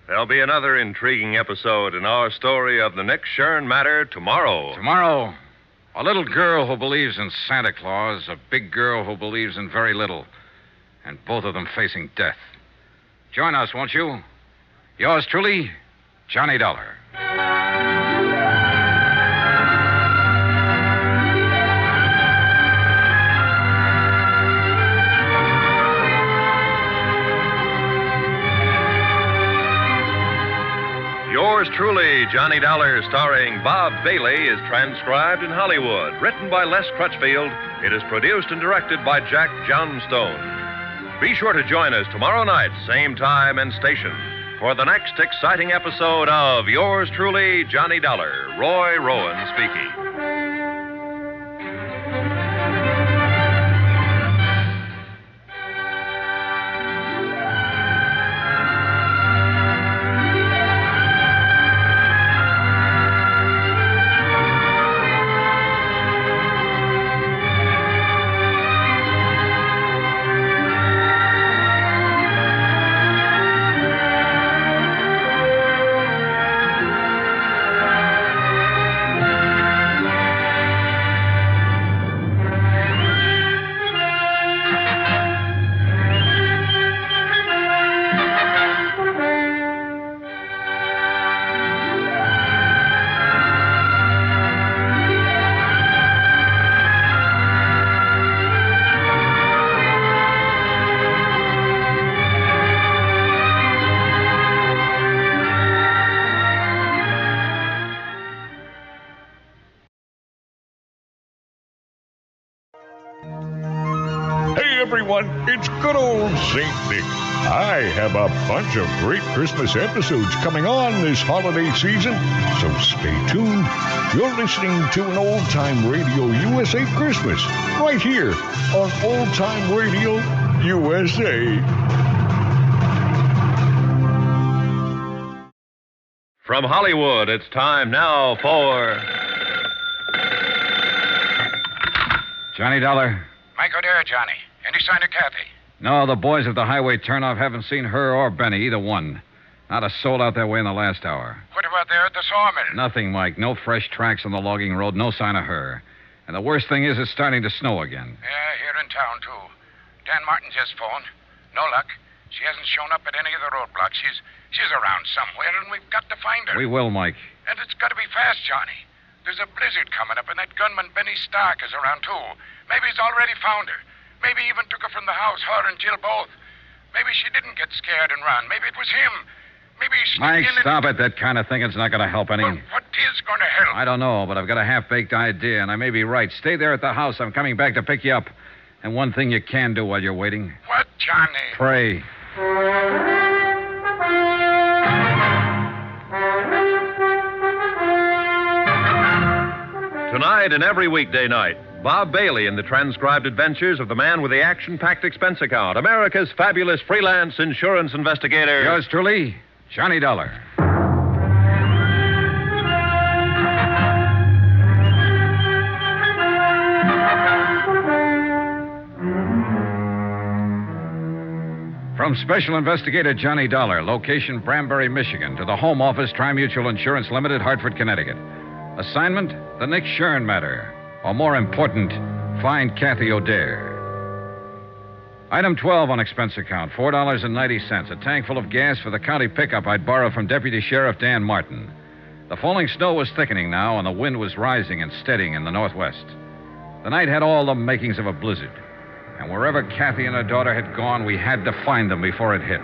There'll be another intriguing episode in our story of the Nick Shurn matter tomorrow. Tomorrow, a little girl who believes in Santa Claus, a big girl who believes in very little, and both of them facing death. Join us, won't you? Yours truly, Johnny Dollar. Yours truly, Johnny Dollar, starring Bob Bailey, is transcribed in Hollywood. Written by Les Crutchfield, it is produced and directed by Jack Johnstone. Be sure to join us tomorrow night, same time and station, for the next exciting episode of Yours truly, Johnny Dollar. Roy Rowan speaking. everyone. It's good old St. Nick. I have a bunch of great Christmas episodes coming on this holiday season, so stay tuned. You're listening to an Old Time Radio USA Christmas right here on Old Time Radio USA. From Hollywood, it's time now for Johnny Dollar. Mike O'Dare, Johnny. Any sign of Kathy? No, the boys at the highway turnoff haven't seen her or Benny, either one. Not a soul out that way in the last hour. What about there at the sawmill? Nothing, Mike. No fresh tracks on the logging road, no sign of her. And the worst thing is it's starting to snow again. Yeah, here in town, too. Dan Martin just phoned. No luck. She hasn't shown up at any of the roadblocks. She's around somewhere, and we've got to find her. We will, Mike. And it's got to be fast, Johnny. There's a blizzard coming up, and that gunman Benny Stark is around, too. Maybe he's already found her. Maybe he even took her from the house, her and Jill both. Maybe she didn't get scared and run. Maybe it was him. Maybe he sneaked Mike, in and... stop it. That kind of thinking's not going to help any. Well, what is going to help? I don't know, but I've got a half-baked idea, and I may be right. Stay there at the house. I'm coming back to pick you up. And one thing you can do while you're waiting. What, Johnny? Pray. Tonight and every weekday night, Bob Bailey in the transcribed adventures of the man with the action-packed expense account, America's fabulous freelance insurance investigator. Yours truly, Johnny Dollar. From Special Investigator Johnny Dollar, location Branbury, Michigan, to the Home Office, Tri-Mutual Insurance Limited, Hartford, Connecticut. Assignment, the Nick Shurn matter. Or more important, find Kathy O'Dare. Item 12 on expense account, $4.90. A tank full of gas for the county pickup I'd borrowed from Deputy Sheriff Dan Martin. The falling snow was thickening now, and the wind was rising and steadying in the northwest. The night had all the makings of a blizzard. And wherever Kathy and her daughter had gone, we had to find them before it hit.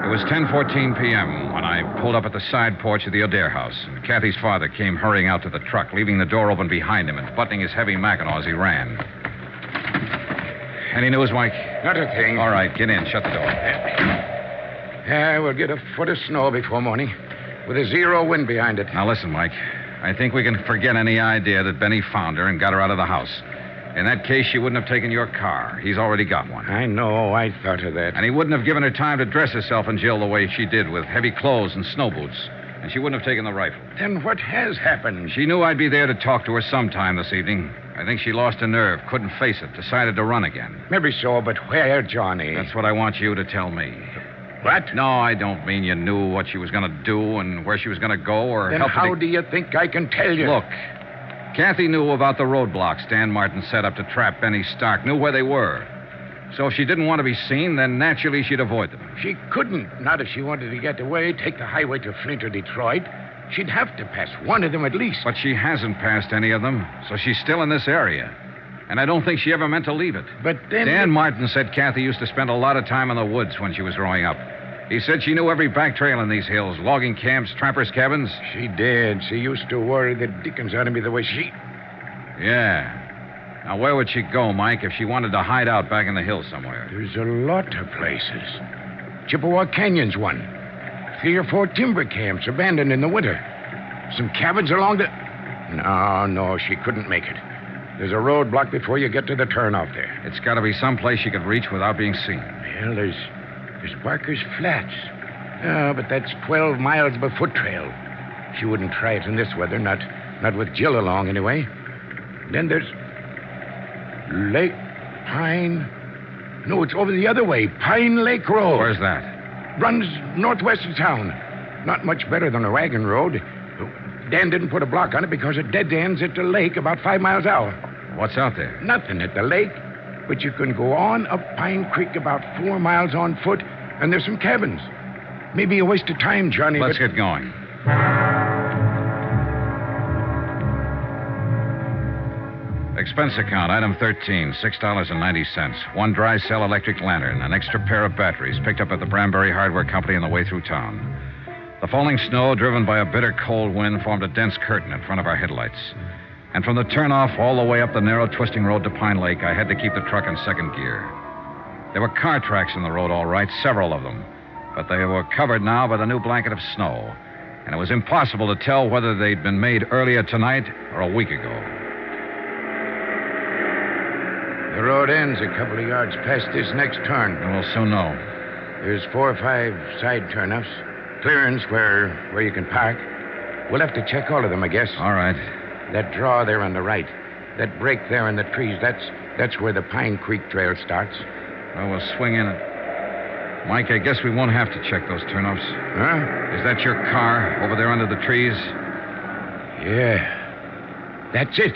It was 10:14 p.m. when I pulled up at the side porch of the O'Dare house, and Kathy's father came hurrying out to the truck, leaving the door open behind him and buttoning his heavy mackinaw as he ran. Any news, Mike? Not a thing. All right, get in. Shut the door. Yeah, we'll get a foot of snow before morning, with a zero wind behind it. Now listen, Mike. I think we can forget any idea that Benny found her and got her out of the house. In that case, she wouldn't have taken your car. He's already got one. I know. I thought of that. And he wouldn't have given her time to dress herself and Jill the way she did, with heavy clothes and snow boots. And she wouldn't have taken the rifle. Then what has happened? She knew I'd be there to talk to her sometime this evening. I think she lost her nerve, couldn't face it, decided to run again. Maybe so, but where, Johnny? That's what I want you to tell me. What? No, I don't mean you knew what she was going to do and where she was going to go or Then help her how do you think I can tell you? Look, Kathy knew about the roadblocks Dan Martin set up to trap Benny Stark, knew where they were. So if she didn't want to be seen, then naturally she'd avoid them. She couldn't. Not if she wanted to get away, take the highway to Flint or Detroit. She'd have to pass one of them at least. But she hasn't passed any of them, so she's still in this area. And I don't think she ever meant to leave it. But then... Dan Martin said Kathy used to spend a lot of time in the woods when she was growing up. He said she knew every back trail in these hills, logging camps, trappers' cabins. She did. She used to worry the dickens out of me the way she... Yeah. Now, where would she go, Mike, if she wanted to hide out back in the hills somewhere? There's a lot of places. Chippewa Canyon's one. 3 or 4 timber camps abandoned in the winter. Some cabins along the... No, she couldn't make it. There's a roadblock before you get to the turnoff there. It's got to be someplace she could reach without being seen. Well, there's Barker's Flats. Oh, but that's 12 miles of a foot trail. She wouldn't try it in this weather, not with Jill along anyway. Then there's Lake Pine. No, it's over the other way. Pine Lake Road. Where's that? Runs northwest of town. Not much better than a wagon road. Dan didn't put a block on it because it dead ends at the lake about 5 miles out. What's out there? Nothing at the lake, but you can go on up Pine Creek about 4 miles on foot, and there's some cabins. Maybe a waste of time, Johnny. Let's get going. Expense account, item 13, $6.90. 1 dry cell electric lantern, an extra pair of batteries picked up at the Branbury Hardware Company on the way through town. The falling snow, driven by a bitter cold wind, formed a dense curtain in front of our headlights. And from the turnoff all the way up the narrow, twisting road to Pine Lake, I had to keep the truck in second gear. There were car tracks in the road, all right, several of them. But they were covered now by the new blanket of snow. And it was impossible to tell whether they'd been made earlier tonight or a week ago. The road ends a couple of yards past this next turn. And we'll soon know. There's 4 or 5 side turnoffs. Clearance where you can park. We'll have to check all of them, I guess. All right. That draw there on the right. That break there in the trees, that's where the Pine Creek Trail starts. Well, we'll swing in it. Mike, I guess we won't have to check those turnoffs. Huh? Is that your car over there under the trees? Yeah. That's it.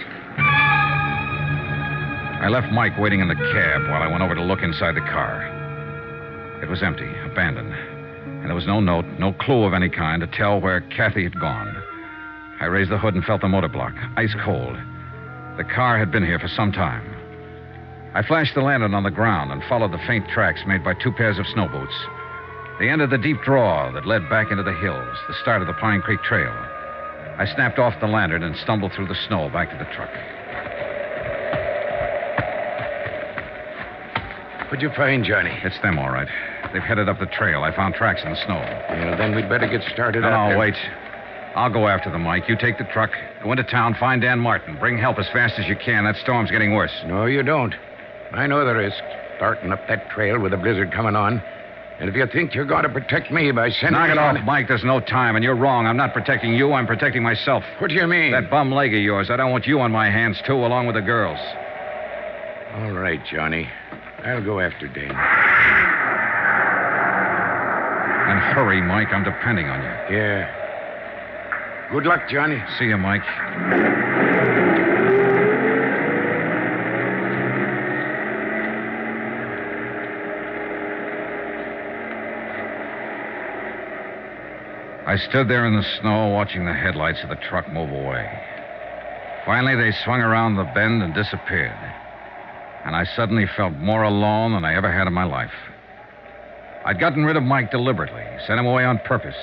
I left Mike waiting in the cab while I went over to look inside the car. It was empty, abandoned. And there was no note, no clue of any kind to tell where Kathy had gone. I raised the hood and felt the motor block, ice cold. The car had been here for some time. I flashed the lantern on the ground and followed the faint tracks made by 2 pairs of snow boots. They entered the deep draw that led back into the hills, the start of the Pine Creek Trail. I snapped off the lantern and stumbled through the snow back to the truck. What'd you find, Johnny? It's them, all right. They've headed up the trail. I found tracks in the snow. Well, then we'd better get started out No, there. wait. I'll go after them, Mike. You take the truck, go into town, find Dan Martin. Bring help as fast as you can. That storm's getting worse. No, you don't. I know the risk. Starting up that trail with a blizzard coming on. And if you think you're going to protect me by sending Knock it me off, on... Mike. There's no time, and you're wrong. I'm not protecting you. I'm protecting myself. What do you mean? That bum leg of yours. I don't want you on my hands, too, along with the girls. All right, Johnny. I'll go after Dan. And hurry, Mike. I'm depending on you. Yeah. Good luck, Johnny. See you, Mike. I stood there in the snow watching the headlights of the truck move away. Finally, they swung around the bend and disappeared. And I suddenly felt more alone than I ever had in my life. I'd gotten rid of Mike deliberately, sent him away on purpose,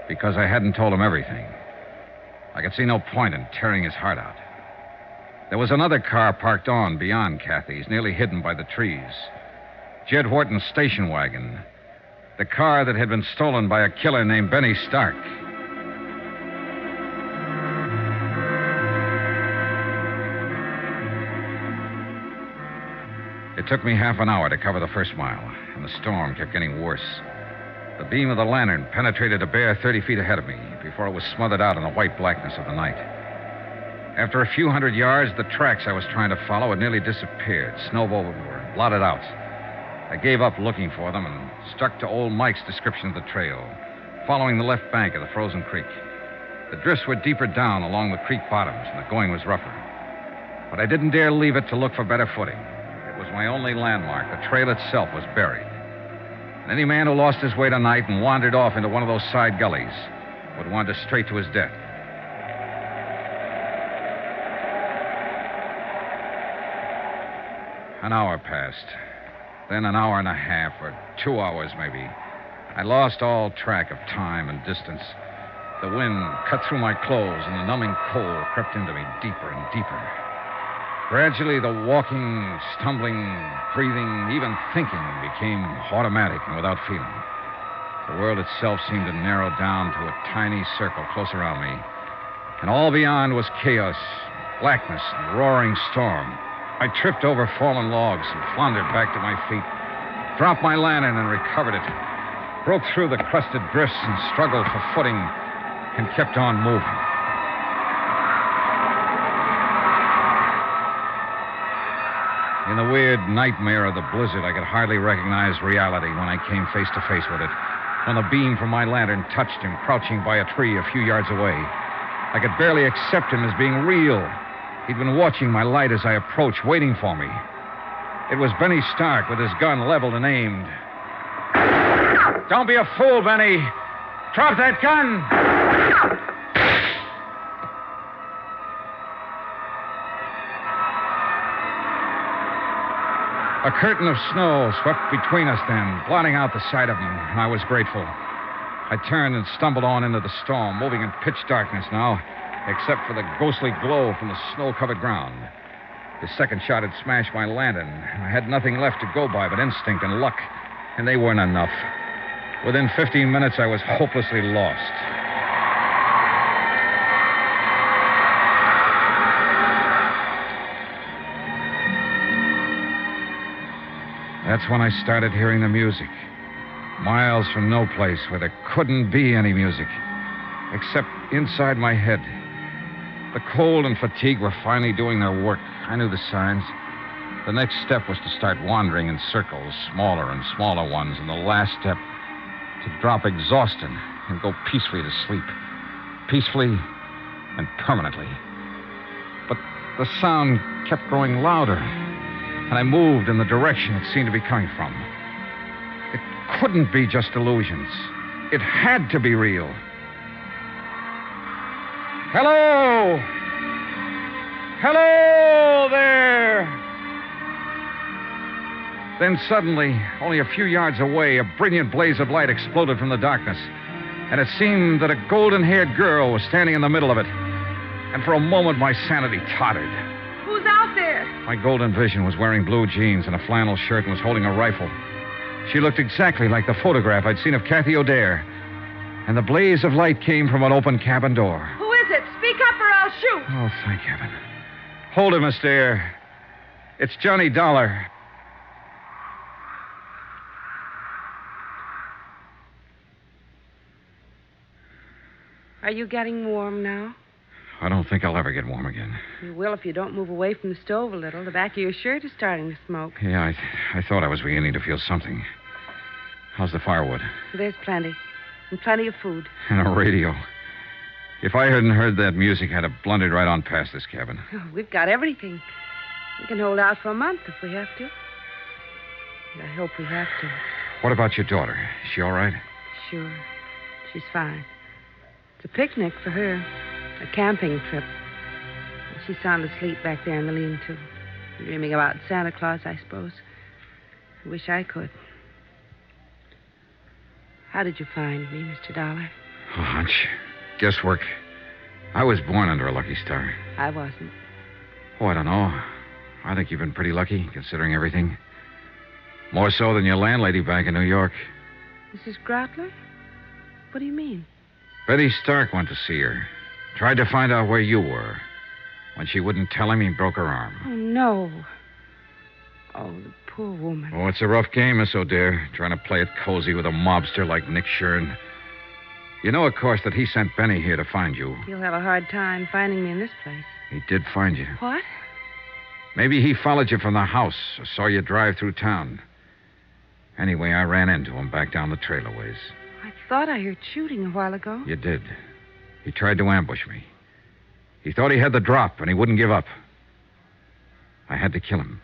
because I hadn't told him everything. I could see no point in tearing his heart out. There was another car parked on beyond Kathy's, nearly hidden by the trees. Jed Horton's station wagon. The car that had been stolen by a killer named Benny Stark. It took me half an hour to cover the first mile, and the storm kept getting worse. The beam of the lantern penetrated a bare 30 feet ahead of me before it was smothered out in the white blackness of the night. After a few hundred yards, the tracks I was trying to follow had nearly disappeared. Snowballs were blotted out. I gave up looking for them and stuck to old Mike's description of the trail, following the left bank of the frozen creek. The drifts were deeper down along the creek bottoms, and the going was rougher. But I didn't dare leave it to look for better footing. It was my only landmark. The trail itself was buried. And any man who lost his way tonight and wandered off into one of those side gullies would wander straight to his death. An hour passed. Then an hour and a half, or 2 hours maybe. I lost all track of time and distance. The wind cut through my clothes, and the numbing cold crept into me deeper and deeper. Gradually, the walking, stumbling, breathing, even thinking became automatic and without feeling. The world itself seemed to narrow down to a tiny circle close around me. And all beyond was chaos, blackness, and roaring storm. I tripped over fallen logs and floundered back to my feet, dropped my lantern and recovered it, broke through the crusted drifts and struggled for footing, and kept on moving. In the weird nightmare of the blizzard, I could hardly recognize reality when I came face to face with it. When the beam from my lantern touched him, crouching by a tree a few yards away. I could barely accept him as being real. He'd been watching my light as I approached, waiting for me. It was Benny Stark with his gun leveled and aimed. Don't be a fool, Benny. Drop that gun. A curtain of snow swept between us then, blotting out the sight of him, and I was grateful. I turned and stumbled on into the storm, moving in pitch darkness now, except for the ghostly glow from the snow-covered ground. His second shot had smashed my lantern. I had nothing left to go by but instinct and luck, and they weren't enough. Within 15 minutes, I was hopelessly lost. That's when I started hearing the music. Miles from no place where there couldn't be any music, except inside my head. The cold and fatigue were finally doing their work. I knew the signs. The next step was to start wandering in circles, smaller and smaller ones, and the last step, to drop exhausted and go peacefully to sleep. Peacefully and permanently. But the sound kept growing louder, and I moved in the direction it seemed to be coming from. It couldn't be just illusions. It had to be real. Hello! Hello there! Then suddenly, only a few yards away, a brilliant blaze of light exploded from the darkness. And it seemed that a golden-haired girl was standing in the middle of it. And for a moment, my sanity tottered. Who's out there? My golden vision was wearing blue jeans and a flannel shirt and was holding a rifle. She looked exactly like the photograph I'd seen of Kathy O'Dare. And the blaze of light came from an open cabin door. Who is it? Speak up or I'll shoot. Oh, thank heaven. Hold it, Miss Dare. It's Johnny Dollar. Are you getting warm now? I don't think I'll ever get warm again. You will if you don't move away from the stove a little. The back of your shirt is starting to smoke. Yeah, I thought I was beginning to feel something. How's the firewood? There's plenty. And plenty of food. And a radio. If I hadn't heard that music, I'd have blundered right on past this cabin. Oh, we've got everything. We can hold out for a month if we have to. And I hope we have to. What about your daughter? Is she all right? Sure. She's fine. It's a picnic for her. A camping trip. She's sound asleep back there in the lean-to. Dreaming about Santa Claus, I suppose. I wish I could. How did you find me, Mr. Dollar? A hunch. Guesswork. I was born under a lucky star. I wasn't. Oh, I don't know. I think you've been pretty lucky, considering everything. More so than your landlady back in New York. Mrs. Grotler? What do you mean? Betty Stark went to see her. Tried to find out where you were. When she wouldn't tell him, he broke her arm. Oh, no. Oh, the poor woman. Oh, it's a rough game, Miss O'Dare, trying to play it cozy with a mobster like Nick Shurn. You know, of course, that he sent Benny here to find you. He'll have a hard time finding me in this place. He did find you. What? Maybe he followed you from the house or saw you drive through town. Anyway, I ran into him back down the trailer ways. I thought I heard shooting a while ago. You did. He tried to ambush me. He thought he had the drop, and he wouldn't give up. I had to kill him.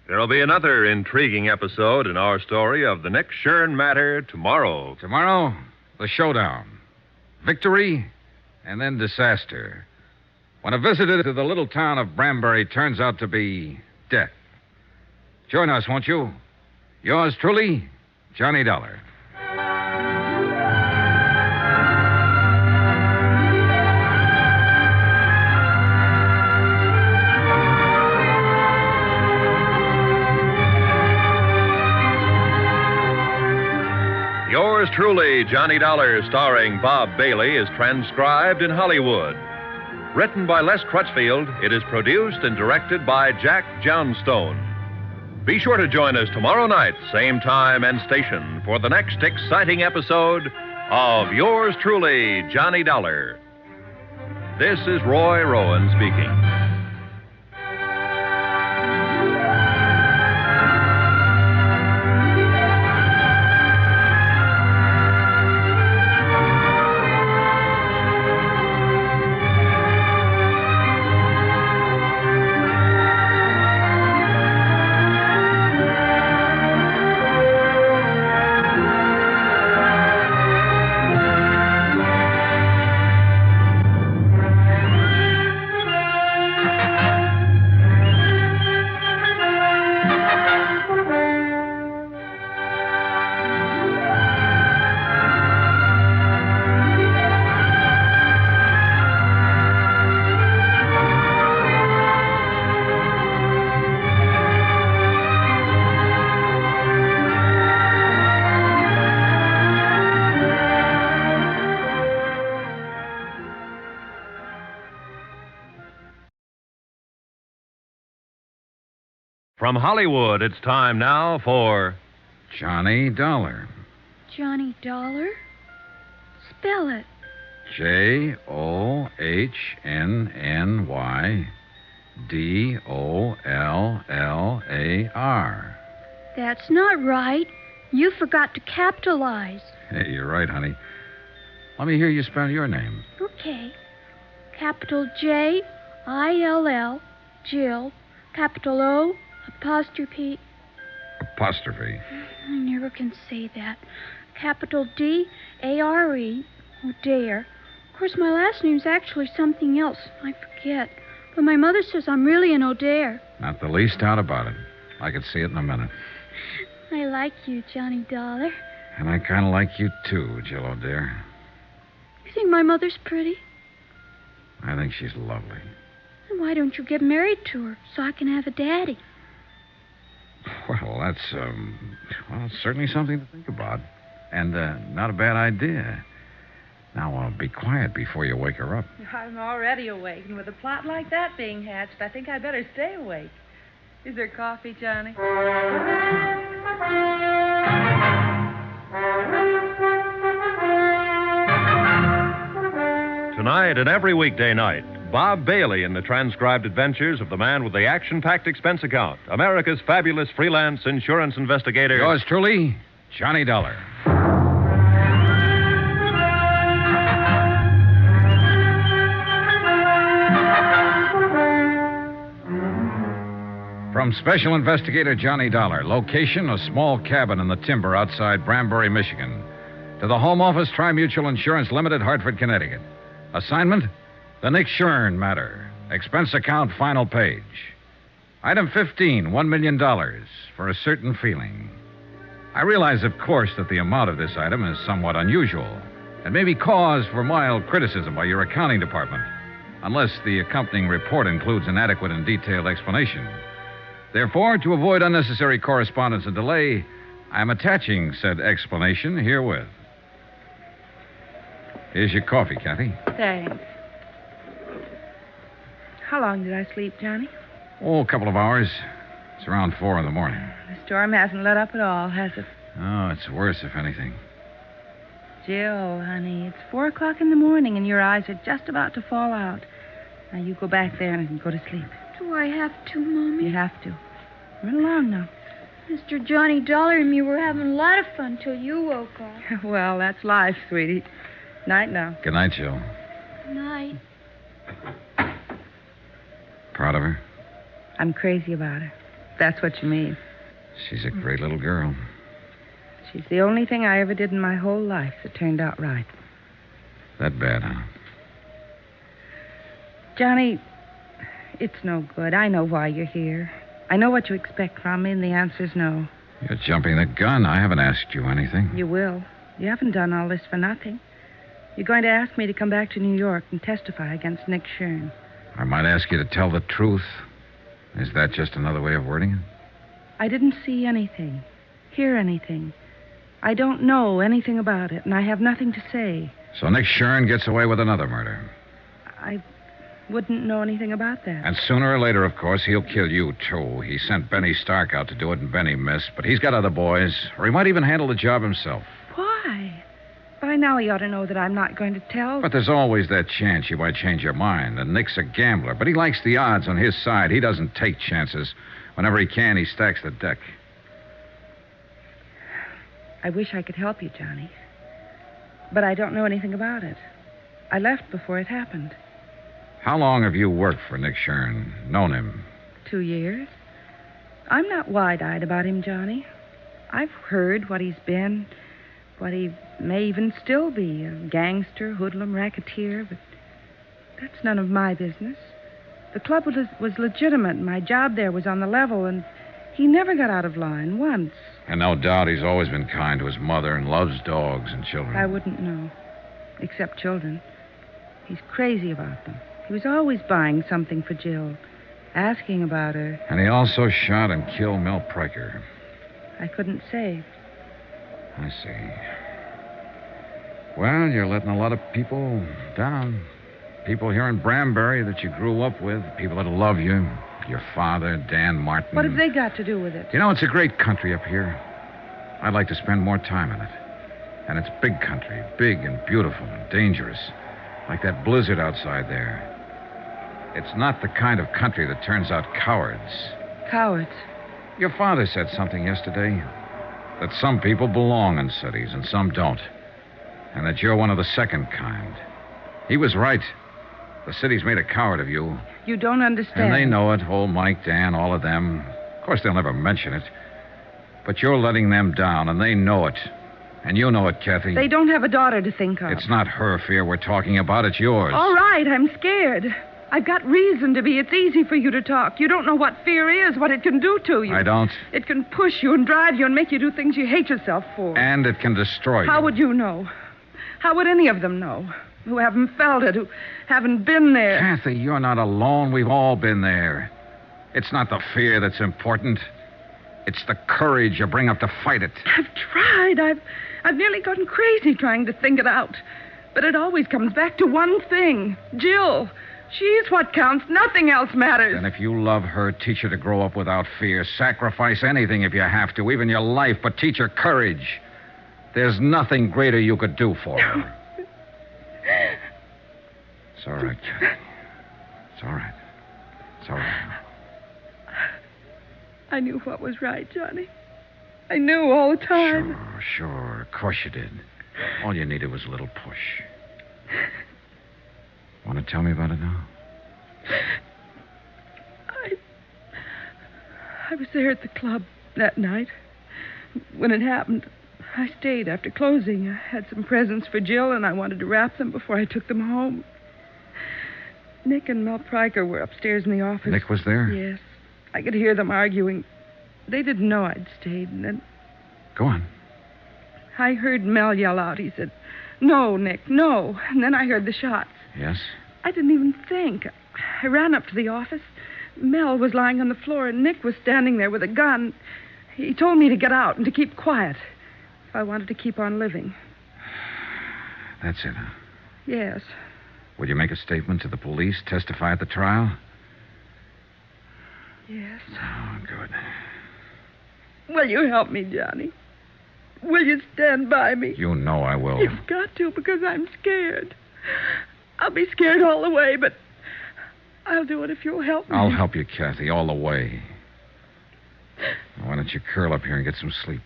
There'll be another intriguing episode in our story of the Nick Shurn matter tomorrow. Tomorrow, the showdown. Victory, and then disaster. When a visitor to the little town of Branbury turns out to be death. Join us, won't you? Yours truly, Johnny Dollar. Yours truly, Johnny Dollar, starring Bob Bailey, is transcribed in Hollywood. Written by Les Crutchfield, it is produced and directed by Jack Johnstone. Be sure to join us tomorrow night, same time and station, for the next exciting episode of Yours truly, Johnny Dollar. This is Roy Rowan speaking. From Hollywood, it's time now for Johnny Dollar. Johnny Dollar? Spell it. JOHNNYDOLLAR. That's not right. You forgot to capitalize. Hey, you're right, honey. Let me hear you spell your name. Okay. Capital J-I-L-L, Jill. Capital O, apostrophe. Apostrophe. I never can say that. Capital D-A-R-E, Dare. Of course, my last name's actually something else. I forget. But my mother says I'm really an O'Dare. Not the least doubt about it. I could see it in a minute. I like you, Johnny Dollar. And I kind of like you, too, Jill O'Dare. You think my mother's pretty? I think she's lovely. Then why don't you get married to her so I can have a daddy? Well, that's, it's certainly something to think about. And, not a bad idea. Now, be quiet before you wake her up. I'm already awake, and with a plot like that being hatched, I think I'd better stay awake. Is there coffee, Johnny? Tonight and every weekday night, Bob Bailey in the transcribed adventures of the man with the action-packed expense account, America's fabulous freelance insurance investigator. Yours truly, Johnny Dollar. From Special Investigator Johnny Dollar, location a small cabin in the timber outside Branbury, Michigan. To the Home Office, Tri-Mutual Insurance Limited, Hartford, Connecticut. Assignment, the Nick Shurn matter. Expense account, final page. Item 15, $1 million for a certain feeling. I realize, of course, that the amount of this item is somewhat unusual. It may be cause for mild criticism by your accounting department, unless the accompanying report includes an adequate and detailed explanation. Therefore, to avoid unnecessary correspondence and delay, I am attaching said explanation herewith. Here's your coffee, Kathy. Thanks. How long did I sleep, Johnny? Oh, a couple of hours. It's around 4 in the morning. The storm hasn't let up at all, has it? Oh, it's worse, if anything. Jill, honey, it's 4 o'clock in the morning, and your eyes are just about to fall out. Now, you go back there and go to sleep. Do I have to, Mommy? You have to. Run along now. Mr. Johnny Dollar and me were having a lot of fun till you woke up. Well, that's life, sweetie. Night now. Good night, Jill. Good night. Proud of her? I'm crazy about her. That's what you mean. She's a great little girl. She's the only thing I ever did in my whole life that turned out right. That bad, huh? Johnny, it's no good. I know why you're here. I know what you expect from me, and the answer's no. You're jumping the gun. I haven't asked you anything. You will. You haven't done all this for nothing. You're going to ask me to come back to New York and testify against Nick Shurn. I might ask you to tell the truth. Is that just another way of wording it? I didn't see anything, hear anything. I don't know anything about it, and I have nothing to say. So Nick Shurn gets away with another murder. I wouldn't know anything about that. And sooner or later, of course, he'll kill you, too. He sent Benny Stark out to do it, and Benny missed. But he's got other boys, or he might even handle the job himself. Why? By now he ought to know that I'm not going to tell. But there's always that chance you might change your mind. And Nick's a gambler, but he likes the odds on his side. He doesn't take chances. Whenever he can, he stacks the deck. I wish I could help you, Johnny. But I don't know anything about it. I left before it happened. How long have you worked for Nick Shurn? Known him? 2 years. I'm not wide-eyed about him, Johnny. I've heard what he's been, what he may even still be, a gangster, hoodlum, racketeer, but that's none of my business. The club was legitimate, and my job there was on the level, and he never got out of line once. And no doubt he's always been kind to his mother and loves dogs and children. I wouldn't know, except children. He's crazy about them. He was always buying something for Jill, asking about her. And he also shot and killed Mel Pryker. I couldn't say. I see. Well, you're letting a lot of people down. People here in Branbury that you grew up with, people that love you, Your father, Dan Martin. What have they got to do with it? You know, it's a great country up here. I'd like to spend more time in it. And it's big country, big and beautiful and dangerous. Like that blizzard outside there. It's not the kind of country that turns out cowards. Cowards? Your father said something yesterday. That some people belong in cities and some don't. And that you're one of the second kind. He was right. The city's made a coward of you. You don't understand. And they know it. Old Mike, Dan, all of them. Of course, they'll never mention it. But you're letting them down, and they know it. And you know it, Kathy. They don't have a daughter to think of. It's not her fear we're talking about. It's yours. All right, I'm scared. I've got reason to be. It's easy for you to talk. You don't know what fear is, what it can do to you. I don't. It can push you and drive you and make you do things you hate yourself for. And it can destroy you. How would you know? How would any of them know? Who haven't felt it, who haven't been there. Kathy, you're not alone. We've all been there. It's not the fear that's important. It's the courage you bring up to fight it. I've tried. I've nearly gotten crazy trying to think it out. But it always comes back to one thing. Jill. She's what counts. Nothing else matters. And if you love her, teach her to grow up without fear. Sacrifice anything if you have to, even your life, but teach her courage. There's nothing greater you could do for her. It's all right, Kathy. It's all right. It's all right. I knew what was right, Johnny. I knew all the time. Sure. Of course you did. All you needed was a little push. Want to tell me about it now? I was there at the club that night. When it happened, I stayed after closing. I had some presents for Jill, and I wanted to wrap them before I took them home. Nick and Mel Pryker were upstairs in the office. Nick was there? Yes. I could hear them arguing. They didn't know I'd stayed, and then... Go on. I heard Mel yell out. He said, "No, Nick, no." And then I heard the shots. Yes? I didn't even think. I ran up to the office. Mel was lying on the floor, and Nick was standing there with a gun. He told me to get out and to keep quiet if I wanted to keep on living. That's it, huh? Yes. Will you make a statement to the police, testify at the trial? Yes. Oh, good. Will you help me, Johnny? Will you stand by me? You know I will. You've got to, because I'm scared. I'll be scared all the way, but I'll do it if you'll help me. I'll help you, Kathy, all the way. Now, why don't you curl up here and get some sleep?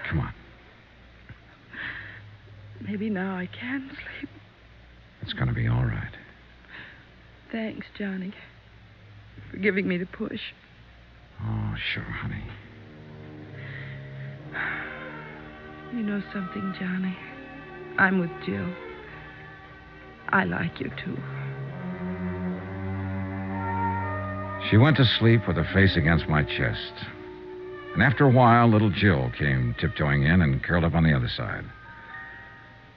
Come on. Maybe now I can sleep. It's going to be all right. Thanks, Johnny, for giving me the push. Oh, sure, honey. You know something, Johnny? I'm with Jill. I like you, too. She went to sleep with her face against my chest. And after a while, little Jill came tiptoeing in and curled up on the other side.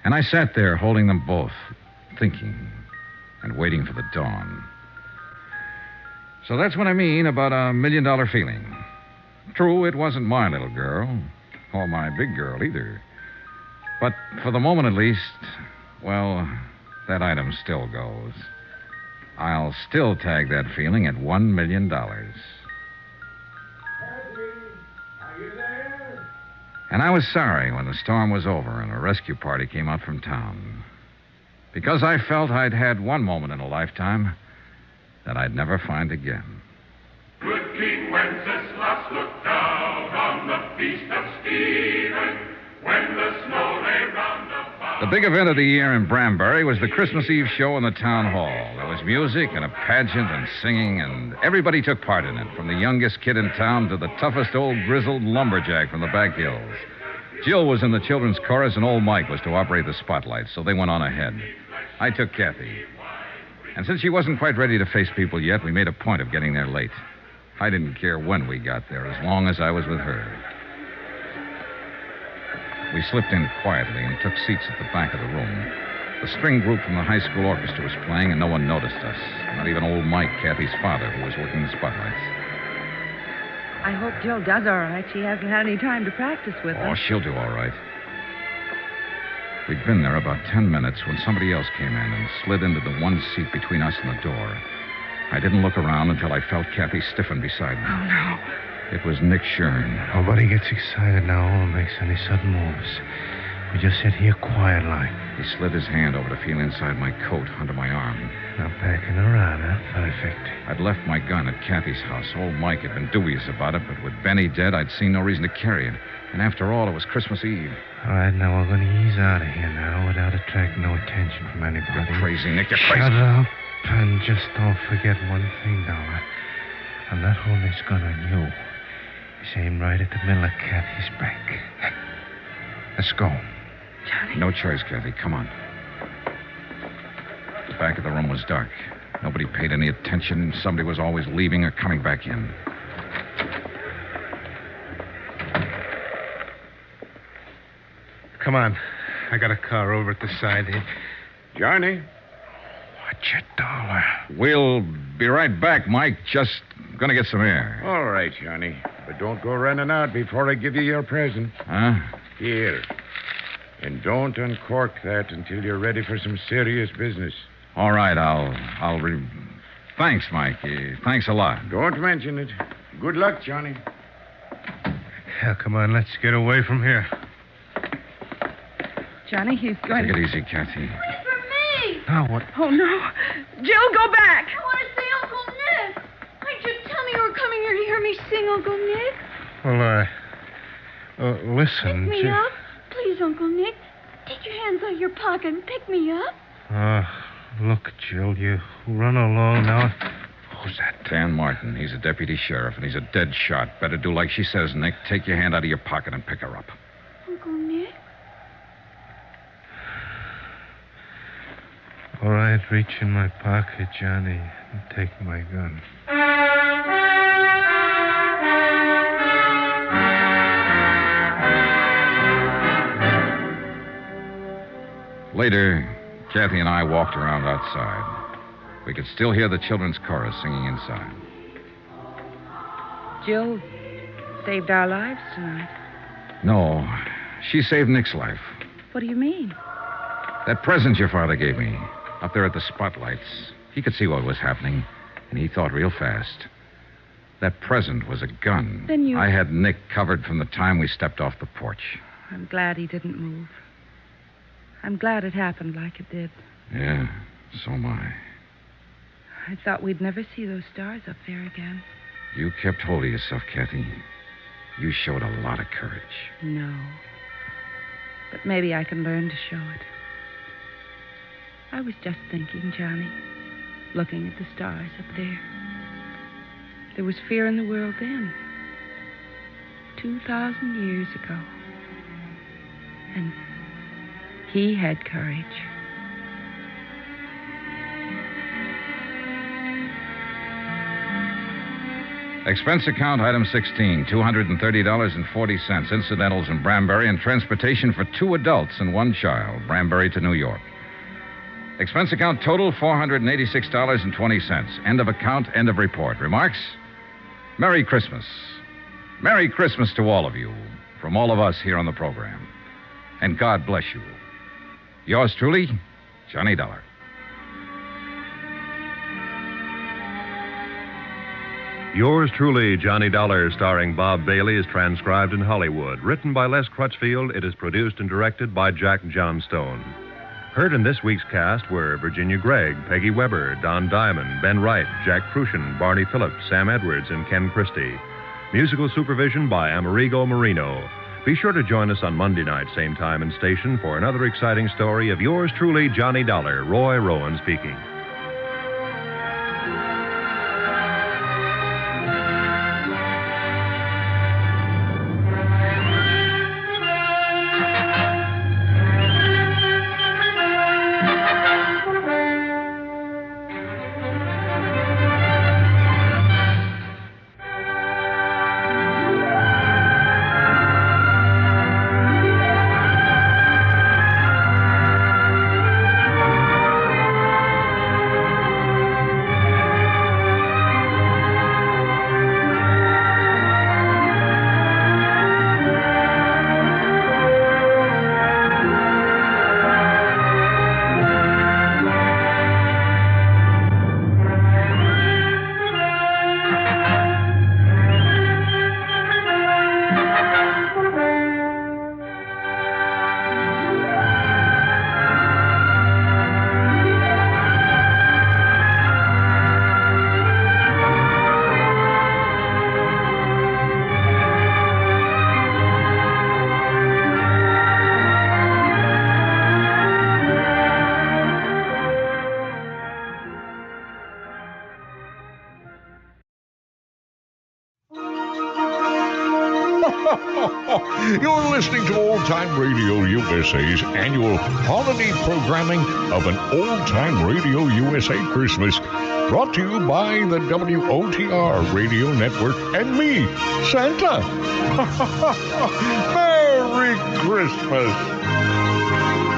And I sat there holding them both, thinking and waiting for the dawn. So that's what I mean about $1 million feeling. True, it wasn't my little girl, or my big girl either. But for the moment at least, well, that item still goes. I'll still tag that feeling at $1 million. And I was sorry when the storm was over and a rescue party came out from town. Because I felt I'd had one moment in a lifetime that I'd never find again. Good King Wenceslas looked down on the feast of Stephen when the snow lay round about. The big event of the year in Branbury was the Christmas Eve show in the town hall. There was music and a pageant and singing, and everybody took part in it, from the youngest kid in town to the toughest old grizzled lumberjack from the back hills. Jill was in the children's chorus, and old Mike was to operate the spotlight, so they went on ahead. I took Kathy. And since she wasn't quite ready to face people yet, we made a point of getting there late. I didn't care when we got there, as long as I was with her. We slipped in quietly and took seats at the back of the room. The string group from the high school orchestra was playing, and no one noticed us. Not even old Mike, Kathy's father, who was working the spotlights. I hope Jill does all right. She hasn't had any time to practice with Oh, us. she'll do all right. We'd been there about 10 minutes when somebody else came in and slid into the one seat between us and the door. I didn't look around until I felt Kathy stiffen beside me. Oh, no. It was Nick Shurn. Nobody gets excited now or makes any sudden moves. We just sit here quiet like. He slid his hand over to feel inside my coat under my arm. Not backing around, huh? Perfect. I'd left my gun at Kathy's house. Old Mike had been dubious about it, but with Benny dead, I'd seen no reason to carry it. And after all, it was Christmas Eve. All right, now we're going to ease out of here now without attracting no attention from anybody. You're crazy, Nick. You're crazy. Shut up and just don't forget one thing, Dollar. I'm not holding this gun on you. It's aimed right at the middle of Kathy's back. Let's go. Johnny. No choice, Kathy. Come on. The back of the room was dark. Nobody paid any attention. Somebody was always leaving or coming back in. Come on. I got a car over at the side here. Johnny? Watch it, Dollar. We'll be right back, Mike. Just gonna get some air. All right, Johnny. But don't go running out before I give you your present. Huh? Here. And don't uncork that until you're ready for some serious business. All right, Thanks, Mike. Thanks a lot. Don't mention it. Good luck, Johnny. Yeah, come on. Let's get away from here. Johnny, he's going Take it easy, Kathy. Wait for me! Now what? Oh, no. Jill, go back. I want to see Uncle Nick. Why didn't you tell me you were coming here to hear me sing, Uncle Nick? Well, listen. Pick me up. Please, Uncle Nick. Take your hands out of your pocket and pick me up. Look, Jill, you run along now. Who's that? Dan Martin. He's a deputy sheriff, and he's a dead shot. Better do like she says, Nick. Take your hand out of your pocket and pick her up. Uncle Nick? All right, reach in my pocket, Johnny, and take my gun. Later, Kathy and I walked around outside. We could still hear the children's chorus singing inside. Jill saved our lives tonight. No, she saved Nick's life. What do you mean? That present your father gave me, up there at the spotlights, he could see what was happening, and he thought real fast. That present was a gun. Then you... I had Nick covered from the time we stepped off the porch. I'm glad he didn't move. I'm glad it happened like it did. Yeah, so am I. I thought we'd never see those stars up there again. You kept hold of yourself, Kathy. You showed a lot of courage. No. But maybe I can learn to show it. I was just thinking, Johnny, looking at the stars up there. There was fear in the world then. 2,000 years ago. And he had courage. Expense account item 16, $230.40, incidentals in Branbury, and transportation for 2 adults and 1 child, Branbury to New York. Expense account total, $486.20. End of account, end of report. Remarks? Merry Christmas. Merry Christmas to all of you, from all of us here on the program. And God bless you. Yours truly, Johnny Dollar. Yours truly, Johnny Dollar, starring Bob Bailey, is transcribed in Hollywood. Written by Les Crutchfield, it is produced and directed by Jack Johnstone. Heard in this week's cast were Virginia Gregg, Peggy Weber, Don Diamond, Ben Wright, Jack Crucian, Barney Phillips, Sam Edwards, and Ken Christie. Musical supervision by Amerigo Marino. Be sure to join us on Monday night, same time and station, for another exciting story of yours truly, Johnny Dollar. Roy Rowan speaking. You're listening to Old Time Radio USA's annual holiday programming of an Old Time Radio USA Christmas, brought to you by the WOTR Radio Network and me, Santa. Merry Christmas.